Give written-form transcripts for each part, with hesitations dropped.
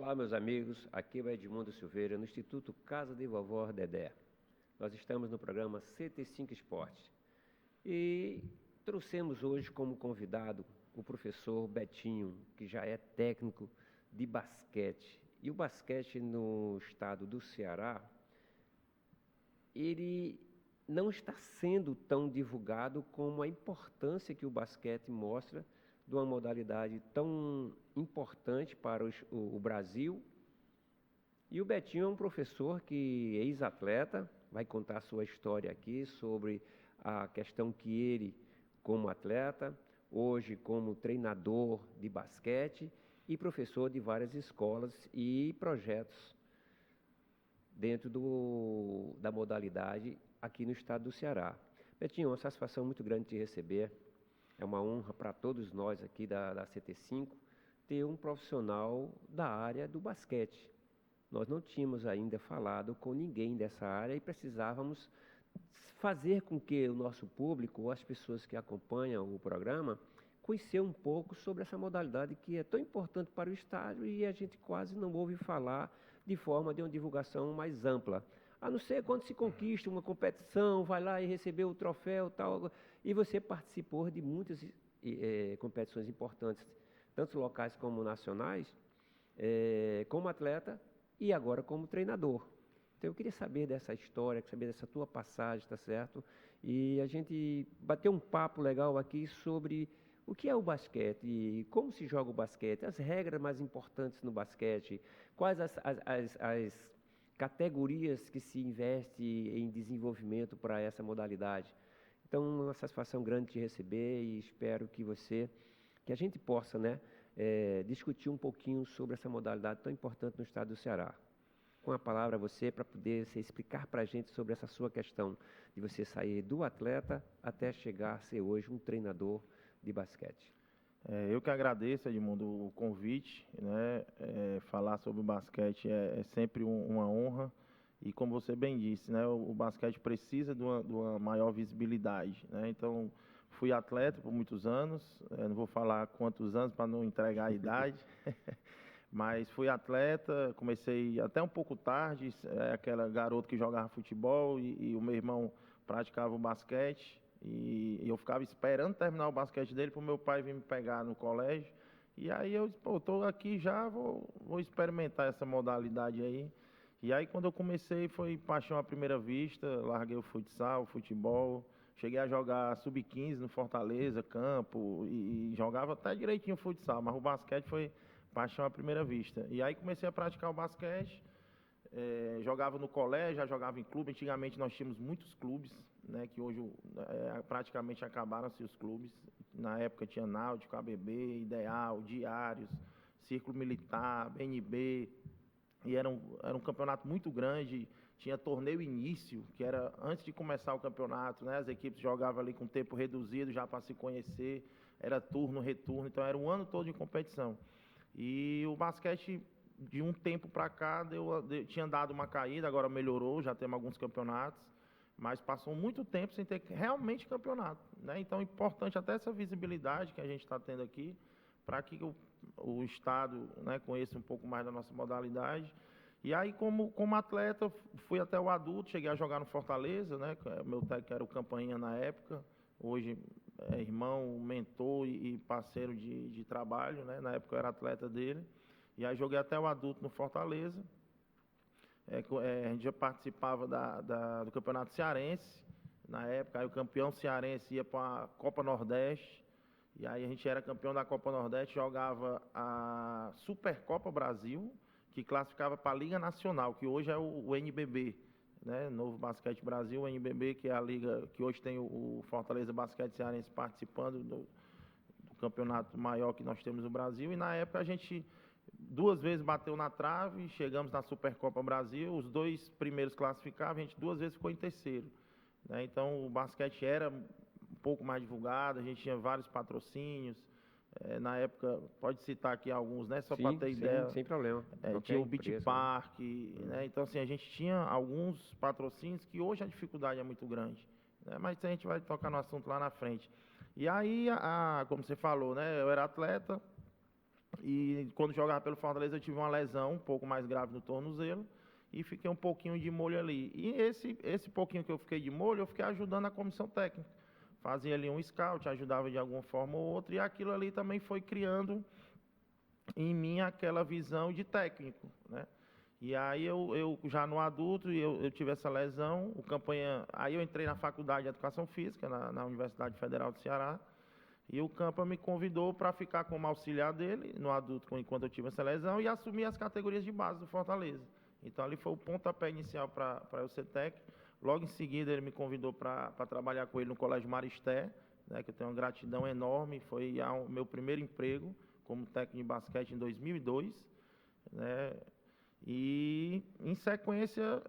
Olá, meus amigos. Aqui é o Edmundo Silveira, no Instituto Casa de Vovó Dedé. Nós estamos no programa CT5 Esportes e trouxemos hoje como convidado o professor Betinho, que já é técnico de basquete. E o basquete no estado do Ceará, ele não está sendo tão divulgado como a importância que o basquete mostra de uma modalidade tão importante para o Brasil. E o Betinho é um professor que é ex-atleta, vai contar a sua história aqui sobre a questão que ele, como atleta, hoje como treinador de basquete e professor de várias escolas e projetos dentro da modalidade aqui no estado do Ceará. Betinho, é uma satisfação muito grande te receber. É uma honra para todos nós aqui da CT5 ter um profissional da área do basquete. Nós não tínhamos ainda falado com ninguém dessa área e precisávamos fazer com que o nosso público, ou as pessoas que acompanham o programa, conhecer um pouco sobre essa modalidade que é tão importante para o estado e a gente quase não ouve falar de forma de uma divulgação mais ampla. A não ser quando se conquista uma competição, vai lá e recebeu o troféu tal, e você participou de muitas competições importantes, tanto locais como nacionais, como atleta e agora como treinador. Então eu queria saber dessa história, saber dessa tua passagem, tá certo? E a gente bateu um papo legal aqui sobre o que é o basquete, como se joga o basquete, as regras mais importantes no basquete, quais as categorias que se investe em desenvolvimento para essa modalidade. Então, é uma satisfação grande te receber e espero que a gente possa, discutir um pouquinho sobre essa modalidade tão importante no estado do Ceará. Com a palavra a você, para poder você explicar para a gente sobre essa sua questão de você sair do atleta até chegar a ser hoje um treinador de basquete. Eu que agradeço, Edmundo, o convite, né? Falar sobre o basquete é sempre uma honra e, como você bem disse, né? O basquete precisa de uma maior visibilidade, né? Então, fui atleta por muitos anos, não vou falar quantos anos para não entregar a idade, mas fui atleta, comecei até um pouco tarde, aquela garota que jogava futebol e o meu irmão praticava o basquete. E eu ficava esperando terminar o basquete dele para o meu pai vir me pegar no colégio. E aí eu disse, estou aqui já, vou experimentar essa modalidade aí. E aí quando eu comecei foi paixão à primeira vista, larguei o futsal, o futebol. Cheguei a jogar sub-15 no Fortaleza, campo, e jogava até direitinho o futsal, mas o basquete foi paixão à primeira vista. E aí comecei a praticar o basquete. Jogava no colégio, já jogava em clube. Antigamente nós tínhamos muitos clubes, né, que hoje praticamente acabaram-se os clubes. Na época tinha Náutico, ABB, Ideal, Diários, Círculo Militar, BNB, e era um campeonato muito grande. Tinha torneio início, que era antes de começar o campeonato, né, as equipes jogavam ali com tempo reduzido já para se conhecer, era turno, retorno, então era um ano todo de competição. E o basquete, de um tempo para cá, tinha dado uma caída, agora melhorou, já temos alguns campeonatos, mas passou muito tempo sem ter realmente campeonato, né? Então é importante até essa visibilidade que a gente está tendo aqui, para que o Estado, né, conheça um pouco mais da nossa modalidade. E aí, como atleta, fui até o adulto, cheguei a jogar no Fortaleza, né? Meu técnico era o Campainha na época, hoje é irmão, mentor e parceiro de trabalho, né? Na época eu era atleta dele. E aí joguei até o adulto no Fortaleza. A gente já participava do Campeonato Cearense. Na época, aí o campeão cearense ia para a Copa Nordeste. E aí a gente era campeão da Copa Nordeste, jogava a Supercopa Brasil, que classificava para a Liga Nacional, que hoje é o NBB, né? Novo Basquete Brasil, o NBB, que é a liga que hoje tem o Fortaleza Basquete Cearense participando do campeonato maior que nós temos no Brasil. E na época a gente 2 vezes bateu na trave, chegamos na Supercopa Brasil, os 2 primeiros classificavam, a gente 2 vezes ficou em terceiro, né? Então o basquete era um pouco mais divulgado, a gente tinha vários patrocínios. Na época, pode citar aqui alguns, né? Só para ter ideia. Sem problema. Tinha o Beach Park, né? Então assim, a gente tinha alguns patrocínios que hoje a dificuldade é muito grande, né? Mas a gente vai tocar no assunto lá na frente. E aí, como você falou, né? Eu era atleta. E quando jogava pelo Fortaleza eu tive uma lesão um pouco mais grave no tornozelo e fiquei um pouquinho de molho ali. E esse pouquinho que eu fiquei de molho, eu fiquei ajudando a comissão técnica. Fazia ali um scout, ajudava de alguma forma ou outra, e aquilo ali também foi criando em mim aquela visão de técnico, né? E aí eu já no adulto, eu tive essa lesão, aí eu entrei na faculdade de Educação Física, na Universidade Federal do Ceará, e o Campa me convidou para ficar como auxiliar dele, no adulto, enquanto eu tive essa lesão, e assumir as categorias de base do Fortaleza. Então ali foi o pontapé inicial para eu ser técnico. Logo em seguida ele me convidou para trabalhar com ele no Colégio Maristé, né, que eu tenho uma gratidão enorme, foi o meu primeiro emprego como técnico de basquete em 2002, né? E em sequência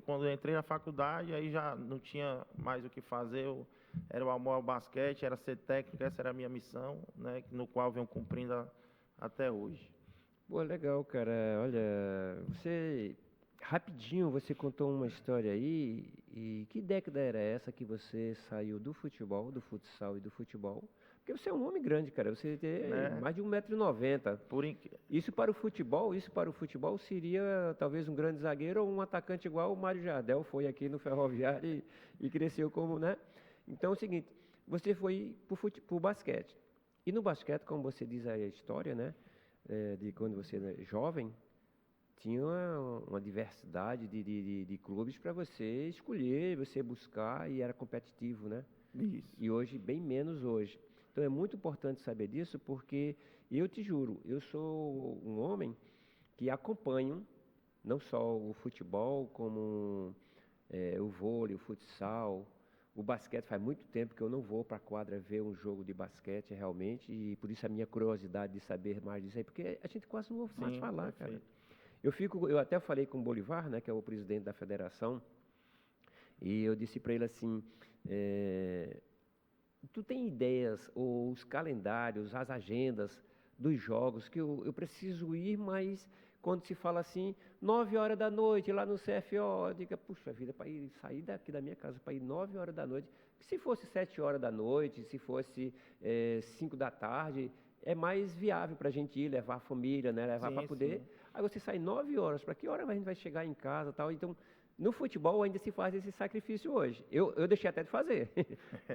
quando eu entrei na faculdade, aí já não tinha mais o que fazer, era o amor ao basquete, era ser técnico, essa era a minha missão, né, no qual eu venho cumprindo até hoje. Pô, legal, cara. Olha, rapidinho, você contou uma história aí, e que década era essa que você saiu do futebol, do futsal e do futebol? Porque você é um homem grande, cara, você tem mais de 1,90 m. Isso para o futebol seria talvez um grande zagueiro ou um atacante igual o Mário Jardel foi aqui no Ferroviário e cresceu como, né? Então é o seguinte, você foi pro basquete. E no basquete, como você diz aí a história, né? De quando você é jovem, tinha uma diversidade de clubes para você escolher, você buscar, e era competitivo, né? Isso. E hoje, bem menos hoje. Então é muito importante saber disso, porque eu te juro, eu sou um homem que acompanho não só o futebol, como o vôlei, o futsal, o basquete. Faz muito tempo que eu não vou para a quadra ver um jogo de basquete realmente, e por isso a minha curiosidade de saber mais disso aí, porque a gente quase não ouve mais falar, cara. Eu até falei com o Bolivar, né, que é o presidente da federação, e eu disse para ele assim, tu tem ideias, ou os calendários, as agendas dos jogos, que eu preciso ir, mas quando se fala assim, 9 horas da noite, lá no CFO, eu digo, puxa vida, para sair daqui da minha casa para ir 9 horas da noite, se fosse 7 horas da noite, se fosse 5 da tarde, é mais viável para a gente ir, levar a família, né, levar para poder. Sim. Aí você sai 9 horas, para que hora a gente vai chegar em casa e tal? Então, no futebol ainda se faz esse sacrifício hoje. Eu deixei até de fazer.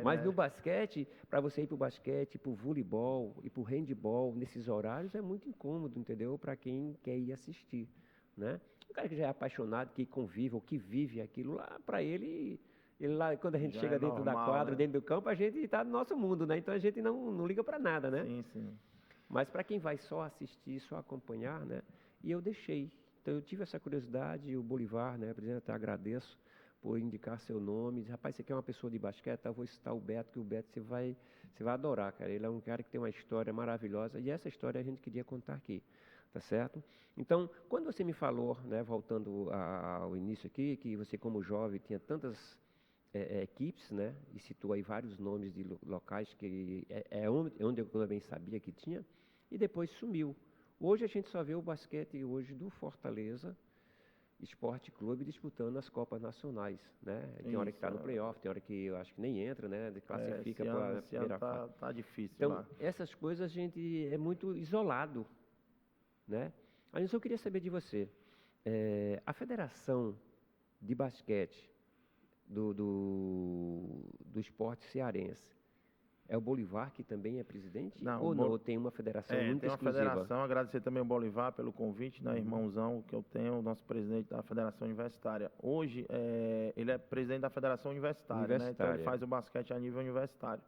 Mas no basquete, para você ir para o basquete, para o voleibol e para o handebol, nesses horários, é muito incômodo, entendeu? Para quem quer ir assistir, né? O cara que já é apaixonado, que convive ou que vive aquilo lá, para ele lá, quando a gente já chega dentro normal, da quadra, né? Dentro do campo, a gente está no nosso mundo, né? Então a gente não liga para nada, né? Sim, sim. Mas para quem vai só assistir, só acompanhar, né? E eu deixei. Então eu tive essa curiosidade, e o Bolivar, né, presidente, até agradeço por indicar seu nome. Diz, rapaz, você quer uma pessoa de basquete? Eu vou citar o Beto, que o Beto você vai adorar, cara. Ele é um cara que tem uma história maravilhosa, e essa história a gente queria contar aqui, tá certo? Então, quando você me falou, né, voltando ao início aqui, que você como jovem tinha tantas equipes, né, e citou aí vários nomes de locais que onde eu também sabia que tinha, e depois sumiu. Hoje a gente só vê o basquete hoje do Fortaleza Esporte Clube disputando as Copas Nacionais, né? Tem hora que está no playoff, tem hora que eu acho que nem entra, né? Classifica para a primeira fase. Tá difícil. Então, lá. Essas coisas a gente é muito isolado, né? Mas eu queria saber de você, a Federação de Basquete do esporte cearense, é o Bolivar que também é presidente? Não, ou não? Tem uma federação única, tem uma exclusiva? Federação, agradecer também ao Bolivar pelo convite, né, irmãozão que eu tenho, o nosso presidente da Federação Universitária. Hoje, ele é presidente da Federação Universitária, né, então ele faz o basquete a nível universitário.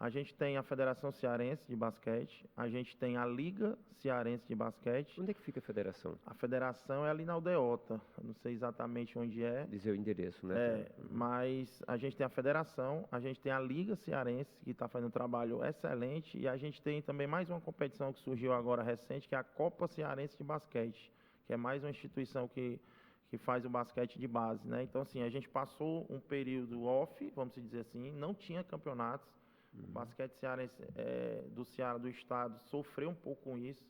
A gente tem a Federação Cearense de Basquete, a gente tem a Liga Cearense de Basquete. Onde é que fica a federação? A federação é ali na Aldeota, não sei exatamente onde é. Dizer o endereço, né? Mas a gente tem a federação, a gente tem a Liga Cearense, que está fazendo um trabalho excelente, e a gente tem também mais uma competição que surgiu agora recente, que é a Copa Cearense de Basquete, que é mais uma instituição que faz o basquete de base, né? Então, assim, a gente passou um período off, vamos dizer assim, não tinha campeonatos. O basquete cearense do Ceará, do estado, sofreu um pouco com isso,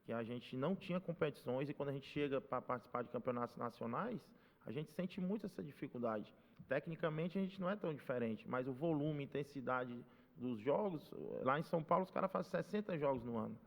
que a gente não tinha competições, e quando a gente chega para participar de campeonatos nacionais, a gente sente muito essa dificuldade. Tecnicamente a gente não é tão diferente, mas o volume, intensidade dos jogos, lá em São Paulo os caras fazem 60 jogos no ano.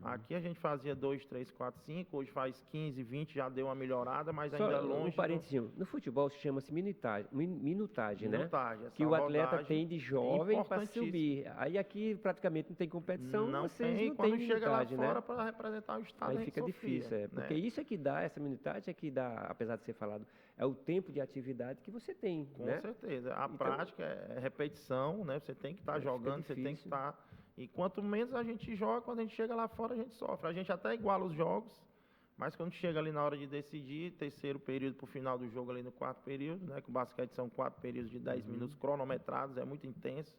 Aqui a gente fazia 2, 3, 4, 5, hoje faz 15, 20, já deu uma melhorada, mas Só ainda longe. um parentezinho. No futebol chama-se minutagem, né? Minutagem, Que o atleta rodagem tem de jovem para importantíssima. subir. Aí aqui praticamente não tem competição, Não vocês tem, não quando têm chega lá minutagem, né? fora para representar o estado, a Aí gente fica sofria, difícil, porque né? isso é que dá, essa minutagem é que dá, apesar de ser falado, é o tempo de atividade que você tem, Com né? certeza. A Então, prática é repetição, né? Você tem que estar fica jogando, você tem que difícil. estar. E quanto menos a gente joga, quando a gente chega lá fora, a gente sofre. A gente até iguala os jogos, mas quando chega ali na hora de decidir, terceiro período para o final do jogo, ali no quarto período, né? Que o basquete são 4 períodos de 10 minutos cronometrados, é muito intenso.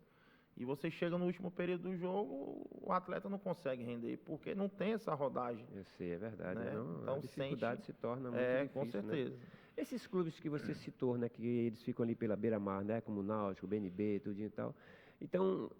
E você chega no último período do jogo, o atleta não consegue render, porque não tem essa rodagem. Eu sei, é verdade. Né? Não, Então, a dificuldade se torna muito com difícil, certeza. né? Esses clubes que você citou, né, que eles ficam ali pela beira-mar, né, como o Náutico, o BNB, tudo e tal. Então,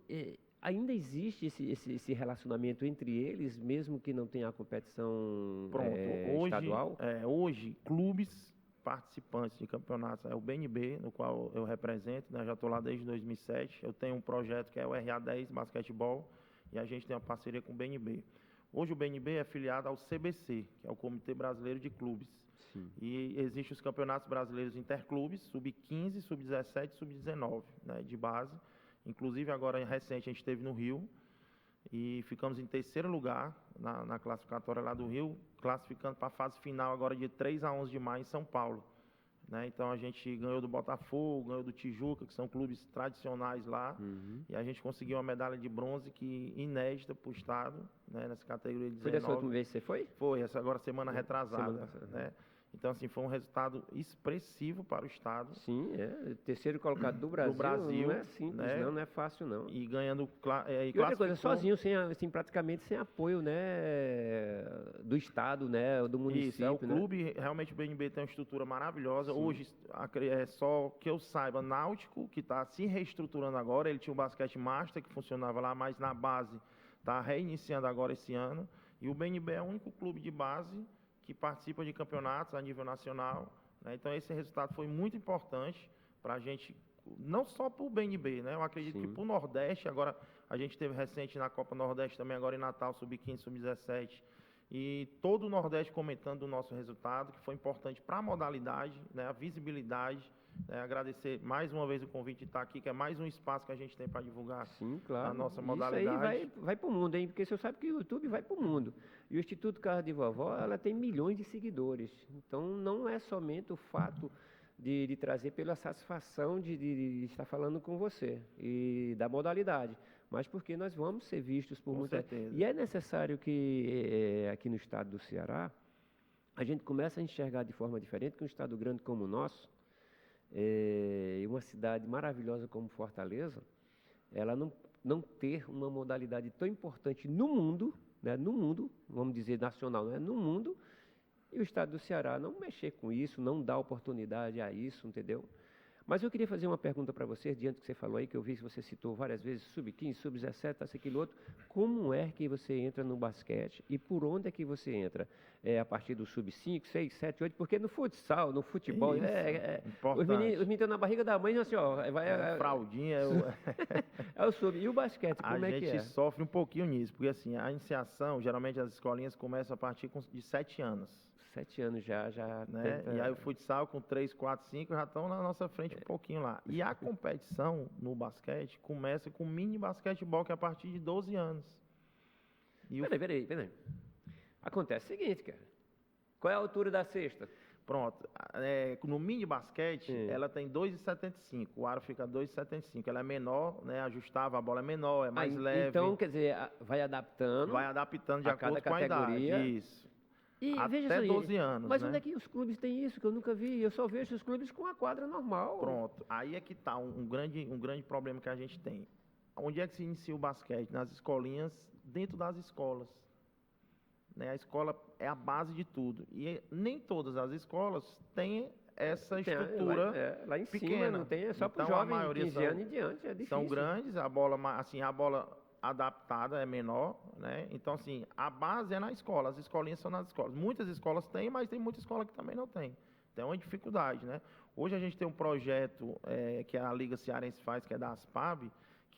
ainda existe esse relacionamento entre eles, mesmo que não tenha a competição Pronto, estadual? hoje, clubes participantes de campeonatos, é o BNB, no qual eu represento, né, já estou lá desde 2007, eu tenho um projeto que é o RA10 Basquetebol, e a gente tem uma parceria com o BNB. Hoje o BNB é afiliado ao CBC, que é o Comitê Brasileiro de Clubes. Sim. E existem os campeonatos brasileiros interclubes, sub-15, sub-17, sub-19, né, de base. Inclusive, agora, recente, a gente esteve no Rio e ficamos em terceiro lugar na classificatória lá do Rio, classificando para a fase final agora de 3 a 11 de maio em São Paulo. Né? Então, a gente ganhou do Botafogo, ganhou do Tijuca, que são clubes tradicionais lá, e a gente conseguiu uma medalha de bronze que inédita para o estado, né, nessa categoria de 19. Foi dessa última vez que você foi? Foi, essa agora semana retrasada. Semana passada. Né? Então, assim, foi um resultado expressivo para o estado. Sim, terceiro colocado do Brasil, não é simples, né? Não é fácil, não. E ganhando... E outra coisa, sozinho, assim, praticamente sem apoio, né, do Estado, né, do município. Isso, o clube, realmente o BNB tem uma estrutura maravilhosa. Sim. Hoje, é só que eu saiba, Náutico, que está se reestruturando agora, ele tinha um basquete master que funcionava lá, mas na base está reiniciando agora esse ano. E o BNB é o único clube de base que participa de campeonatos a nível nacional. Né? Então, esse resultado foi muito importante para a gente, não só para o BNB, né? Eu acredito Sim. que para o Nordeste, agora a gente teve recente na Copa Nordeste também, agora em Natal, sub-15, sub-17, e todo o Nordeste comentando o nosso resultado, que foi importante para a modalidade, né? A visibilidade. Agradecer mais uma vez o convite de estar aqui, que é mais um espaço que a gente tem para divulgar Sim, claro. a nossa modalidade. Isso aí vai para o mundo, hein? Porque você sabe que o YouTube vai para o mundo. E o Instituto Casa de Vovó, ela tem milhões de seguidores. Então, não é somente o fato de trazer pela satisfação de estar falando com você e da modalidade, mas porque nós vamos ser vistos por muita gente. E é necessário que aqui no estado do Ceará, a gente comece a enxergar de forma diferente que um estado grande como o nosso, e uma cidade maravilhosa como Fortaleza, ela não ter uma modalidade tão importante no mundo, né, no mundo, vamos dizer nacional, né, no mundo, e o estado do Ceará não mexer com isso, não dar oportunidade a isso, entendeu? Mas eu queria fazer uma pergunta para você, diante do que você falou aí, que eu vi que você citou várias vezes, sub-15, sub-17, aquilo outro. Como é que você entra no basquete e por onde é que você entra? É a partir do sub-5, 6, 7, 8? Porque no futsal, no futebol, isso, os meninos estão na barriga da mãe, assim, ó... fraldinha... É o sub. E o basquete, como é que é? A gente sofre um pouquinho nisso, porque assim, a iniciação, geralmente as escolinhas começam a partir de 7 anos. 7 anos já né? Tenta... E aí o futsal com 3, 4, 5 já estão na nossa frente um pouquinho lá. E a competição no basquete começa com mini basquetebol, que é a partir de 12 anos. E Peraí. Acontece o seguinte, cara. Qual é a altura da cesta? Pronto. No mini basquete, ela tem 2,75. O aro fica 2,75.Ela é menor, né? Ajustável, a bola é menor, é mais leve. Então, quer dizer, vai adaptando. Vai adaptando de acordo com a categoria. idade. Isso. E até 12 anos, mas né? onde é que os clubes têm isso? Que eu nunca vi. Eu só vejo os clubes com a quadra normal. Pronto. Aí é que está um grande problema que a gente tem. Onde é que se inicia o basquete? Nas escolinhas, dentro das escolas. Né? A escola é a base de tudo. E nem todas as escolas têm essa estrutura lá em pequena. Cima não tem, é só para os jovens de 15 anos em diante, é difícil. São grandes, a bola adaptada é menor, né? Então, assim, a base é na escola, as escolinhas são nas escolas. Muitas escolas têm, mas tem muita escola que também não tem. Então, é uma dificuldade, né? Hoje a gente tem um projeto que a Liga Cearense faz, que é da ASPAB,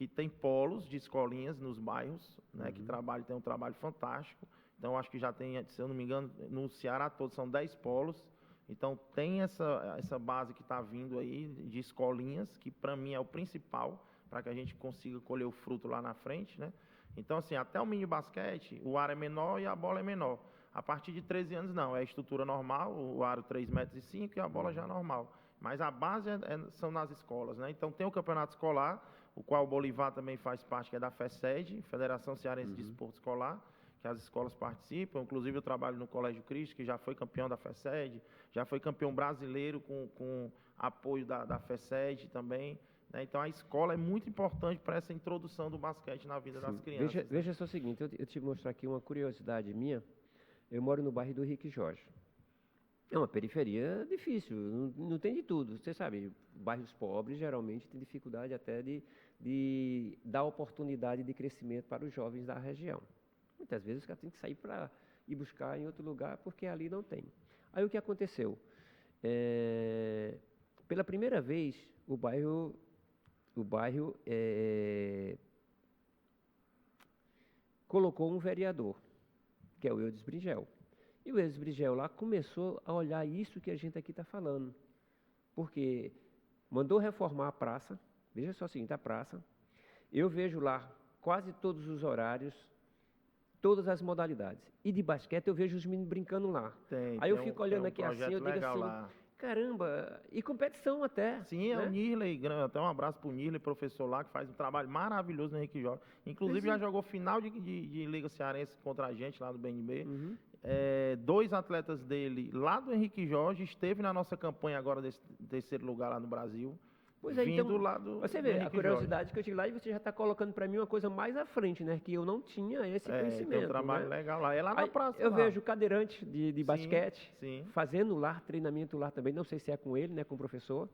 que tem polos de escolinhas nos bairros, né, que tem um trabalho fantástico. Então, acho que já tem, se eu não me engano, no Ceará todo são 10 polos. Então, tem essa base que está vindo aí de escolinhas, que para mim é o principal, para que a gente consiga colher o fruto lá na frente, né? Então, assim, até o mini basquete, o aro é menor e a bola é menor. A partir de 13 anos, não, é a estrutura normal, o aro 3,5 m e a bola já é normal. Mas a base são nas escolas, né? Então, tem o campeonato escolar, o qual o Bolivar também faz parte, que é da FESED, Federação Cearense de Esporte Escolar, que as escolas participam. Inclusive, eu trabalho no Colégio Cristo, que já foi campeão da FESED, já foi campeão brasileiro com apoio da FESED também. Né? Então, a escola é muito importante para essa introdução do basquete na vida das crianças. Veja só o seguinte, eu te mostrar aqui uma curiosidade minha. Eu moro no bairro do Henrique Jorge. É uma periferia difícil, não tem de tudo. Você sabe, bairros pobres geralmente têm dificuldade até de dar oportunidade de crescimento para os jovens da região. Muitas vezes os caras têm que sair para ir buscar em outro lugar porque ali não tem. Aí o que aconteceu? Pela primeira vez, o bairro colocou um vereador, que é o Eudes Bringel. E o Eudes Bringel lá começou a olhar isso que a gente aqui está falando. Porque mandou reformar a praça. Veja só o seguinte, a praça. Eu vejo lá quase todos os horários, todas as modalidades. E de basquete eu vejo os meninos brincando lá. Aí eu fico olhando aqui assim, eu digo assim, lá. Caramba, e competição até. Sim, né? É o Nirley, até um abraço pro Nirley, professor lá, que faz um trabalho maravilhoso no Henrique Jorge. Inclusive já jogou final de Liga Cearense contra a gente lá no BNB. 2 atletas dele lá do Henrique Jorge esteve na nossa campanha agora desse terceiro lugar lá no Brasil. Pois é, então, você vê a curiosidade que eu tive lá e você já está colocando para mim uma coisa mais à frente, né? Que eu não tinha esse conhecimento. Tem um trabalho legal lá, é lá na praça. Eu vejo cadeirante de basquete, fazendo lá, treinamento lá também, não sei se é com ele, né? Com o professor.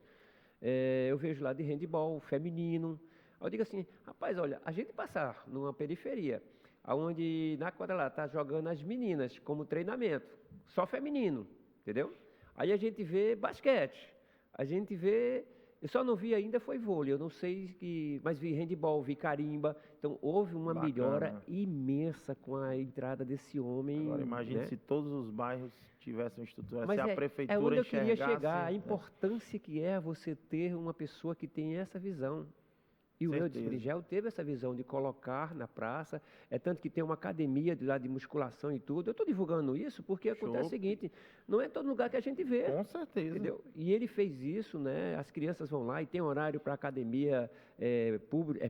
Eu vejo lá de handebol, feminino. Eu digo assim, rapaz, olha, a gente passar numa periferia, onde na quadra lá está jogando as meninas como treinamento, só feminino, entendeu? Aí a gente vê basquete, a gente vê... Eu só não vi ainda foi vôlei, eu não sei mas vi handebol, vi carimba. Então houve uma melhora imensa com a entrada desse homem. Agora imagine, né? Se todos os bairros tivessem uma estrutura, mas se a prefeitura onde eu queria chegar, a importância que é você ter uma pessoa que tem essa visão. E o Eudes Bringel teve essa visão de colocar na praça, tanto que tem uma academia de musculação e tudo. Eu estou divulgando isso porque acontece o seguinte, não é todo lugar que a gente vê. Com certeza. Entendeu? E ele fez isso, né? As crianças vão lá e tem horário para academia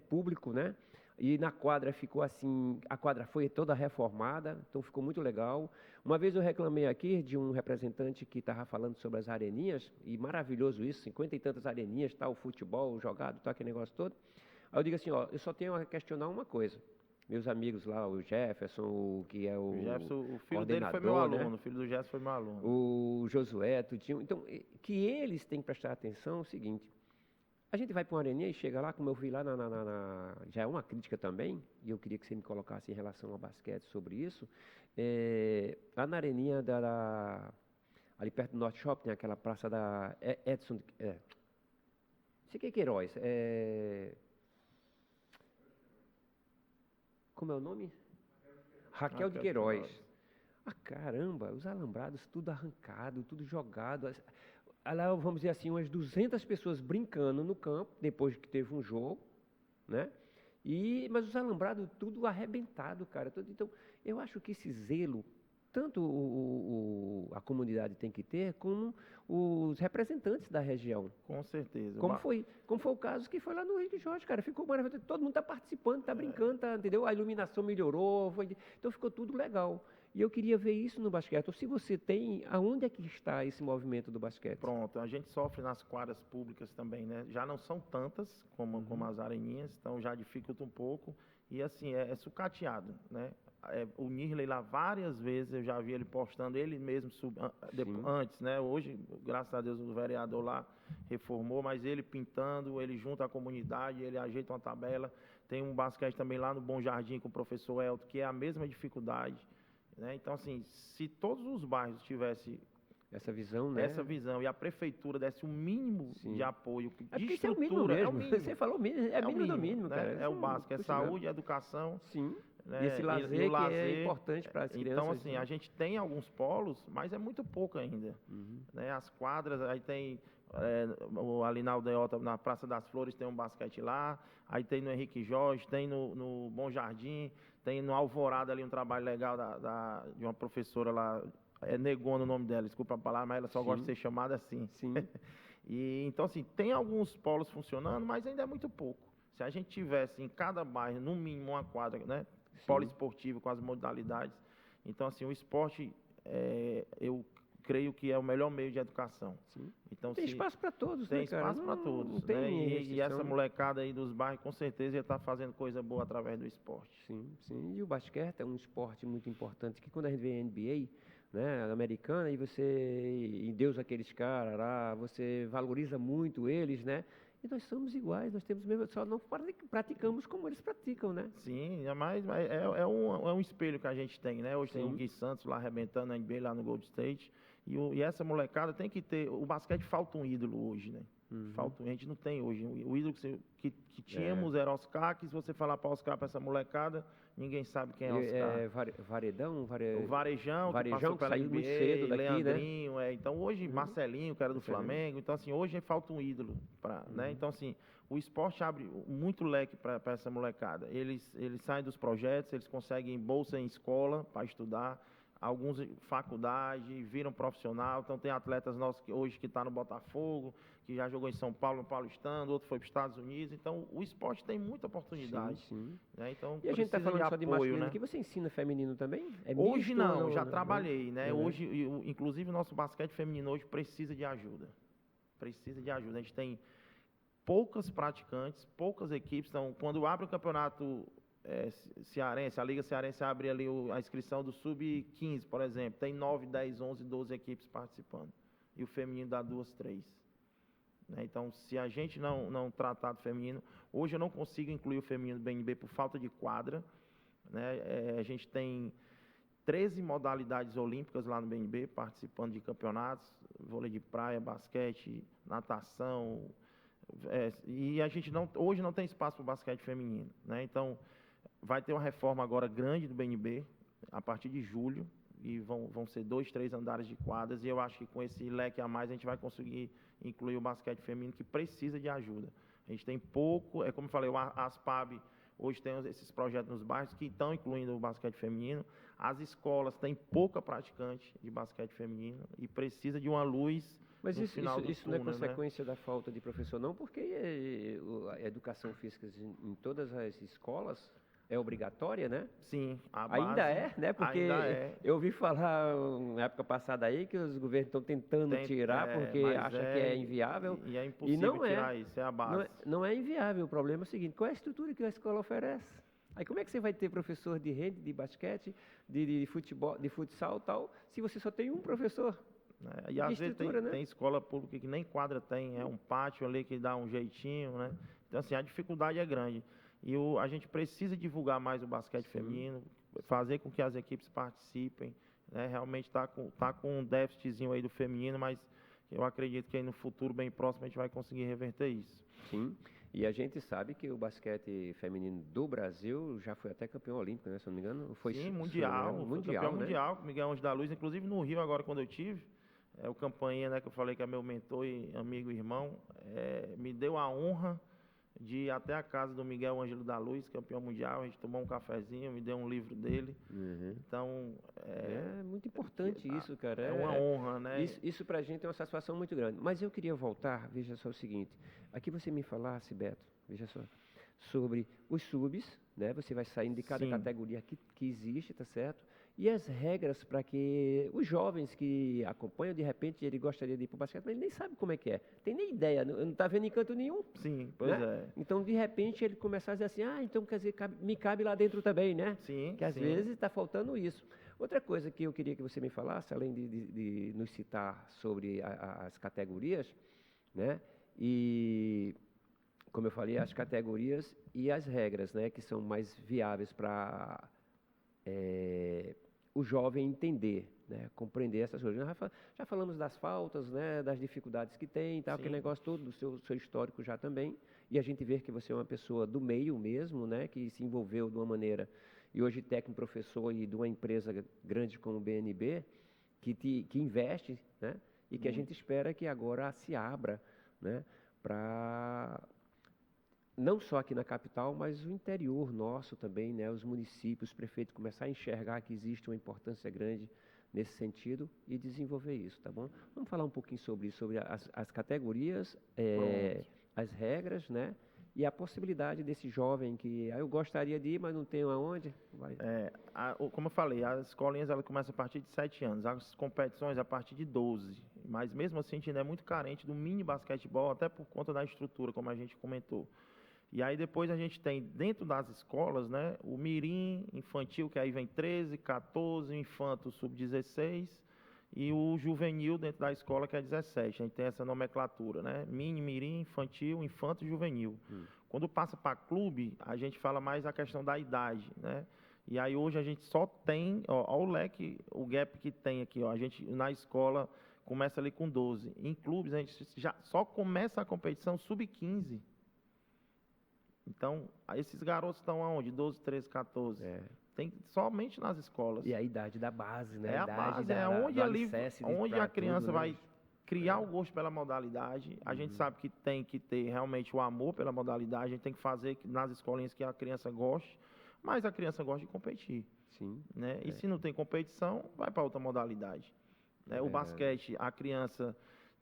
público, né? E na quadra ficou assim, a quadra foi toda reformada, então ficou muito legal. Uma vez eu reclamei aqui de um representante que estava falando sobre as areninhas, e maravilhoso isso, 50 e tantas areninhas, tá, o futebol jogado, tá, aquele negócio todo. Aí eu digo assim, ó, eu só tenho a questionar uma coisa. Meus amigos lá, o Jefferson, que é o Jefferson, o filho dele foi meu aluno, o filho do Jefferson foi meu aluno. O Josué, Tudinho. Então, que eles têm que prestar atenção é o seguinte, a gente vai para uma areninha e chega lá, como eu vi lá já é uma crítica também, e eu queria que você me colocasse em relação ao basquete sobre isso, lá na areninha ali perto do Norte Shopping, tem aquela praça da Edson, sei que é Queiroz, como é o nome? Raquel de Queiroz. Ah, caramba, os alambrados tudo arrancado, tudo jogado. Lá, vamos dizer assim, umas 200 pessoas brincando no campo, depois que teve um jogo, né? Mas os alambrados tudo arrebentado, cara. Então, eu acho que esse zelo, tanto a comunidade tem que ter, como os representantes da região. Com certeza. Como foi o caso que foi lá no Henrique Jorge, cara. Ficou maravilhoso. Todo mundo está participando, está brincando, entendeu? A iluminação melhorou, então ficou tudo legal. E eu queria ver isso no basquete. Ou se você tem, aonde é que está esse movimento do basquete? Pronto, a gente sofre nas quadras públicas também, né? Já não são tantas como as areninhas, então já dificulta um pouco. E assim, é sucateado, né? O Nirley lá, várias vezes eu já vi ele postando, ele mesmo antes, né? Hoje, graças a Deus, o vereador lá reformou, mas ele pintando, ele junta a comunidade, ele ajeita uma tabela. Tem um basquete também lá no Bom Jardim com o professor Elton, que é a mesma dificuldade. Né? Então, assim, se todos os bairros tivessem essa visão, né? Essa visão. E a prefeitura desse o mínimo Sim. de apoio, de Porque isso é o mínimo estrutura. mesmo. É o mínimo. Você falou mínimo, é mínimo do mínimo, né? cara. É o básico, é Puxa, não. saúde, educação. Sim. Né? E esse lazer, e o que é lazer, importante para as crianças. Então, assim, né? a gente tem alguns polos, mas é muito pouco ainda. Né? As quadras, aí tem ali na Aldeota, na Praça das Flores, tem um basquete lá, aí tem no Henrique Jorge, tem no Bom Jardim, tem no Alvorada ali um trabalho legal de uma professora lá, Negona o nome dela, desculpa a palavra, mas ela só gosta de ser chamada assim. Sim. E, então, assim, tem alguns polos funcionando, mas ainda é muito pouco. Se a gente tivesse em cada bairro, no mínimo, uma quadra, né? Poliesportivo com as modalidades. Então, assim, o esporte, eu creio que é o melhor meio de educação. Sim. Então, Tem espaço para todos, tem né, cara? espaço para todos. Não tem né? E restrição. essa molecada aí dos bairros, com certeza, ia estar fazendo coisa boa através do esporte. Sim, sim. E o basquete é um esporte muito importante, que quando a gente vê a NBA, né, americana, e você endeusa aqueles caras lá, você valoriza muito eles, né? E nós somos iguais, nós temos mesmo, só não praticamos como eles praticam, né? Sim, mas é um espelho que a gente tem, né? Hoje tem o Gui Santos lá arrebentando na NBA lá no Gold State. E essa molecada tem que ter. O basquete falta um ídolo hoje, né? Falta, a gente não tem hoje. O ídolo que tínhamos era Oscar, que se você falar para Oscar, para essa molecada, ninguém sabe quem é Oscar. Varedão? O Varejão, que passou que pela saiu NBA, muito cedo daqui, Leandrinho, então hoje Marcelinho, que era do Flamengo, então assim, hoje falta um ídolo, né? Então assim, o esporte abre muito leque para essa molecada. Eles saem dos projetos, eles conseguem bolsa em escola para estudar, alguns faculdade, viram profissional, então tem atletas nossos que hoje que estão no Botafogo, que já jogou em São Paulo, no Paulistano, outro foi para os Estados Unidos, então o esporte tem muita oportunidade. Sim. Né? Então, e a gente está falando só de apoio, masculino né? aqui, você ensina feminino também? Hoje misto não, ou já trabalhei, né? Uhum. Hoje, inclusive o nosso basquete feminino hoje precisa de ajuda. Precisa de ajuda. A gente tem poucas praticantes, poucas equipes, então quando abre o campeonato cearense, a Liga Cearense abre ali a inscrição do Sub-15, por exemplo, tem 9, 10, 11, 12 equipes participando. E o feminino dá 2, 3. Né? Então, se a gente não tratar do feminino, hoje eu não consigo incluir o feminino do BNB por falta de quadra. Né? A gente tem 13 modalidades olímpicas lá no BNB, participando de campeonatos, vôlei de praia, basquete, natação, e a gente hoje não tem espaço para o basquete feminino. Né? Então, vai ter uma reforma agora grande do BNB, a partir de julho, e vão ser 2, 3 andares de quadras, e eu acho que com esse leque a mais a gente vai conseguir incluir o basquete feminino, que precisa de ajuda. A gente tem pouco, como eu falei, a ASPAB hoje tem esses projetos nos bairros que estão incluindo o basquete feminino. As escolas têm pouca praticante de basquete feminino e precisa de uma luz. Mas isso não é consequência, né? da falta de professor, não, porque a educação física em todas as escolas é obrigatória, né? Sim, a base ainda é, né? Porque eu ouvi falar na época passada aí que os governos estão tentando tirar porque acham que é inviável. E é impossível não tirar isso, é a base. Não é inviável. O problema é o seguinte: qual é a estrutura que a escola oferece? Aí como é que você vai ter professor de rede, de basquete, de futebol, de futsal e tal, se você só tem um professor? E às vezes tem escola pública que nem quadra tem, é um pátio ali que dá um jeitinho, né? Então assim, a dificuldade é grande. E a gente precisa divulgar mais o basquete feminino, fazer com que as equipes participem, né? Realmente está com um déficitzinho aí do feminino, mas eu acredito que aí no futuro bem próximo a gente vai conseguir reverter isso. Sim, e a gente sabe que o basquete feminino do Brasil já foi até campeão olímpico, né? Se não me engano, foi mundial, campeão mundial, com Miguel Anjo da Luz, inclusive no Rio agora quando eu tive, o Campainha, né, que eu falei que é meu mentor e amigo e irmão, me deu a honra de ir até a casa do Miguel Ângelo da Luz, campeão mundial. A gente tomou um cafezinho, me deu um livro dele. Então, é muito importante isso, cara. É uma honra, né? Isso pra gente é uma satisfação muito grande. Mas eu queria voltar, veja só o seguinte. Aqui você me falasse, Beto, veja só, sobre os subs, né? Você vai saindo de cada categoria que existe, tá certo? E as regras para que os jovens que acompanham, de repente, ele gostaria de ir para o basquete, mas ele nem sabe como é que é. Tem nem ideia, não está vendo em canto nenhum. Sim, pois é. Então, de repente, ele começar a dizer assim, então quer dizer, me cabe lá dentro também, né? Sim, que às vezes está faltando isso. Outra coisa que eu queria que você me falasse, além de nos citar sobre as categorias, né? E, como eu falei, as categorias e as regras, né? Que são mais viáveis para o jovem entender, né, compreender essas coisas. Nós já falamos das faltas, né, das dificuldades que tem, tal, aquele negócio todo, do seu histórico já também, e a gente vê que você é uma pessoa do meio mesmo, né, que se envolveu de uma maneira, e hoje técnico, professor e de uma empresa grande como o BNB, que investe, né, e que a gente espera que agora se abra, né, para não só aqui na capital, mas o interior nosso também, né, os municípios, os prefeitos começar a enxergar que existe uma importância grande nesse sentido e desenvolver isso, tá bom? Vamos falar um pouquinho sobre isso, sobre as categorias, as regras, né, e a possibilidade desse jovem que eu gostaria de ir, mas não tenho aonde. Como eu falei, as escolinhas elas começam a partir de 7 anos, as competições a partir de 12, mas mesmo assim a gente ainda é muito carente do mini basquetebol, até por conta da estrutura, como a gente comentou. E aí depois a gente tem dentro das escolas, né, o mirim infantil, que aí vem 13, 14, infanto sub-16 e o juvenil dentro da escola, que é 17. A gente tem essa nomenclatura, né? Mini, mirim, infantil, infanto e juvenil. Quando passa para clube, a gente fala mais a questão da idade, né? E aí hoje a gente só tem, ó o leque, o gap que tem aqui, ó. A gente na escola começa ali com 12. Em clubes a gente já só começa a competição sub-15. Então, esses garotos estão aonde? 12, 13, 14. Tem somente nas escolas. E a idade da base, né? É a base, onde a criança vai criar o gosto pela modalidade. A gente sabe que tem que ter realmente o amor pela modalidade. A gente tem que fazer nas escolinhas que a criança goste. Mas a criança gosta de competir. Sim. Né? E se não tem competição, vai para outra modalidade. Né? O basquete, a criança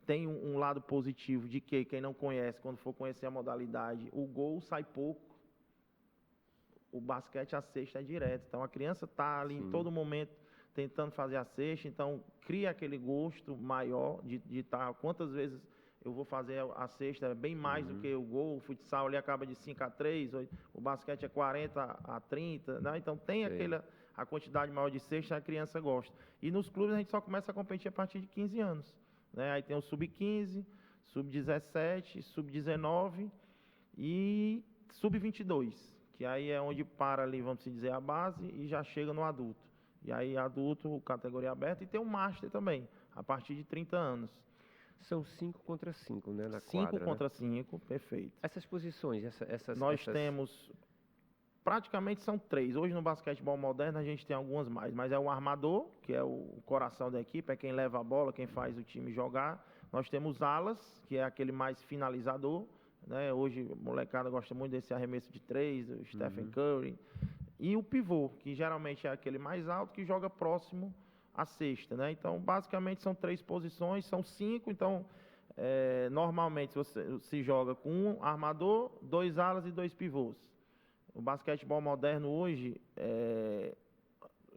tem um lado positivo de que quem não conhece, quando for conhecer a modalidade, o gol sai pouco. O basquete, a cesta é direto. Então, a criança está ali em todo momento tentando fazer a cesta. Então, cria aquele gosto maior de estar... Quantas vezes eu vou fazer a cesta? É bem mais do que o gol. O futsal ali acaba de 5-3. O basquete é 40-30. Né? Então, tem a quantidade maior de cesta, a criança gosta. E nos clubes, a gente só começa a competir a partir de 15 anos. Né? Aí tem o sub-15, sub-17, sub-19 e sub-22, que aí é onde para ali, vamos dizer, a base e já chega no adulto. E aí adulto, categoria aberta, e tem o Master também, a partir de 30 anos. São 5 contra 5, né, na 5 quadra, contra 5, perfeito. Essas posições, Nós temos, praticamente são 3. Hoje no basquetebol moderno a gente tem algumas mais, mas é o armador, que é o coração da equipe, é quem leva a bola, quem faz o time jogar. Nós temos alas, que é aquele mais finalizador, né? Hoje a molecada gosta muito desse arremesso de 3, o Stephen Curry. E o pivô, que geralmente é aquele mais alto, que joga próximo à cesta, né? Então, basicamente são 3 posições, são 5, então... normalmente você se joga com um armador, 2 alas e 2 pivôs. O basquetebol moderno hoje,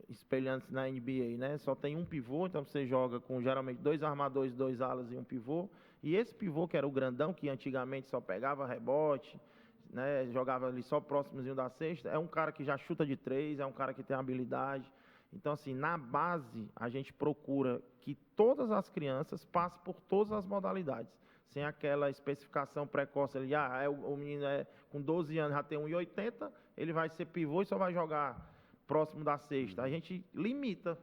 espelhando-se na NBA, né? Só tem um pivô, então você joga com geralmente 2 armadores, 2 alas e um pivô. E esse pivô, que era o grandão, que antigamente só pegava rebote, né? Jogava ali só próximozinho da cesta, é um cara que já chuta de 3, é um cara que tem habilidade. Então, assim, na base, a gente procura que todas as crianças passem por todas as modalidades, sem aquela especificação precoce ali, o menino com 12 anos já tem 1,80, ele vai ser pivô e só vai jogar próximo da cesta. A gente limita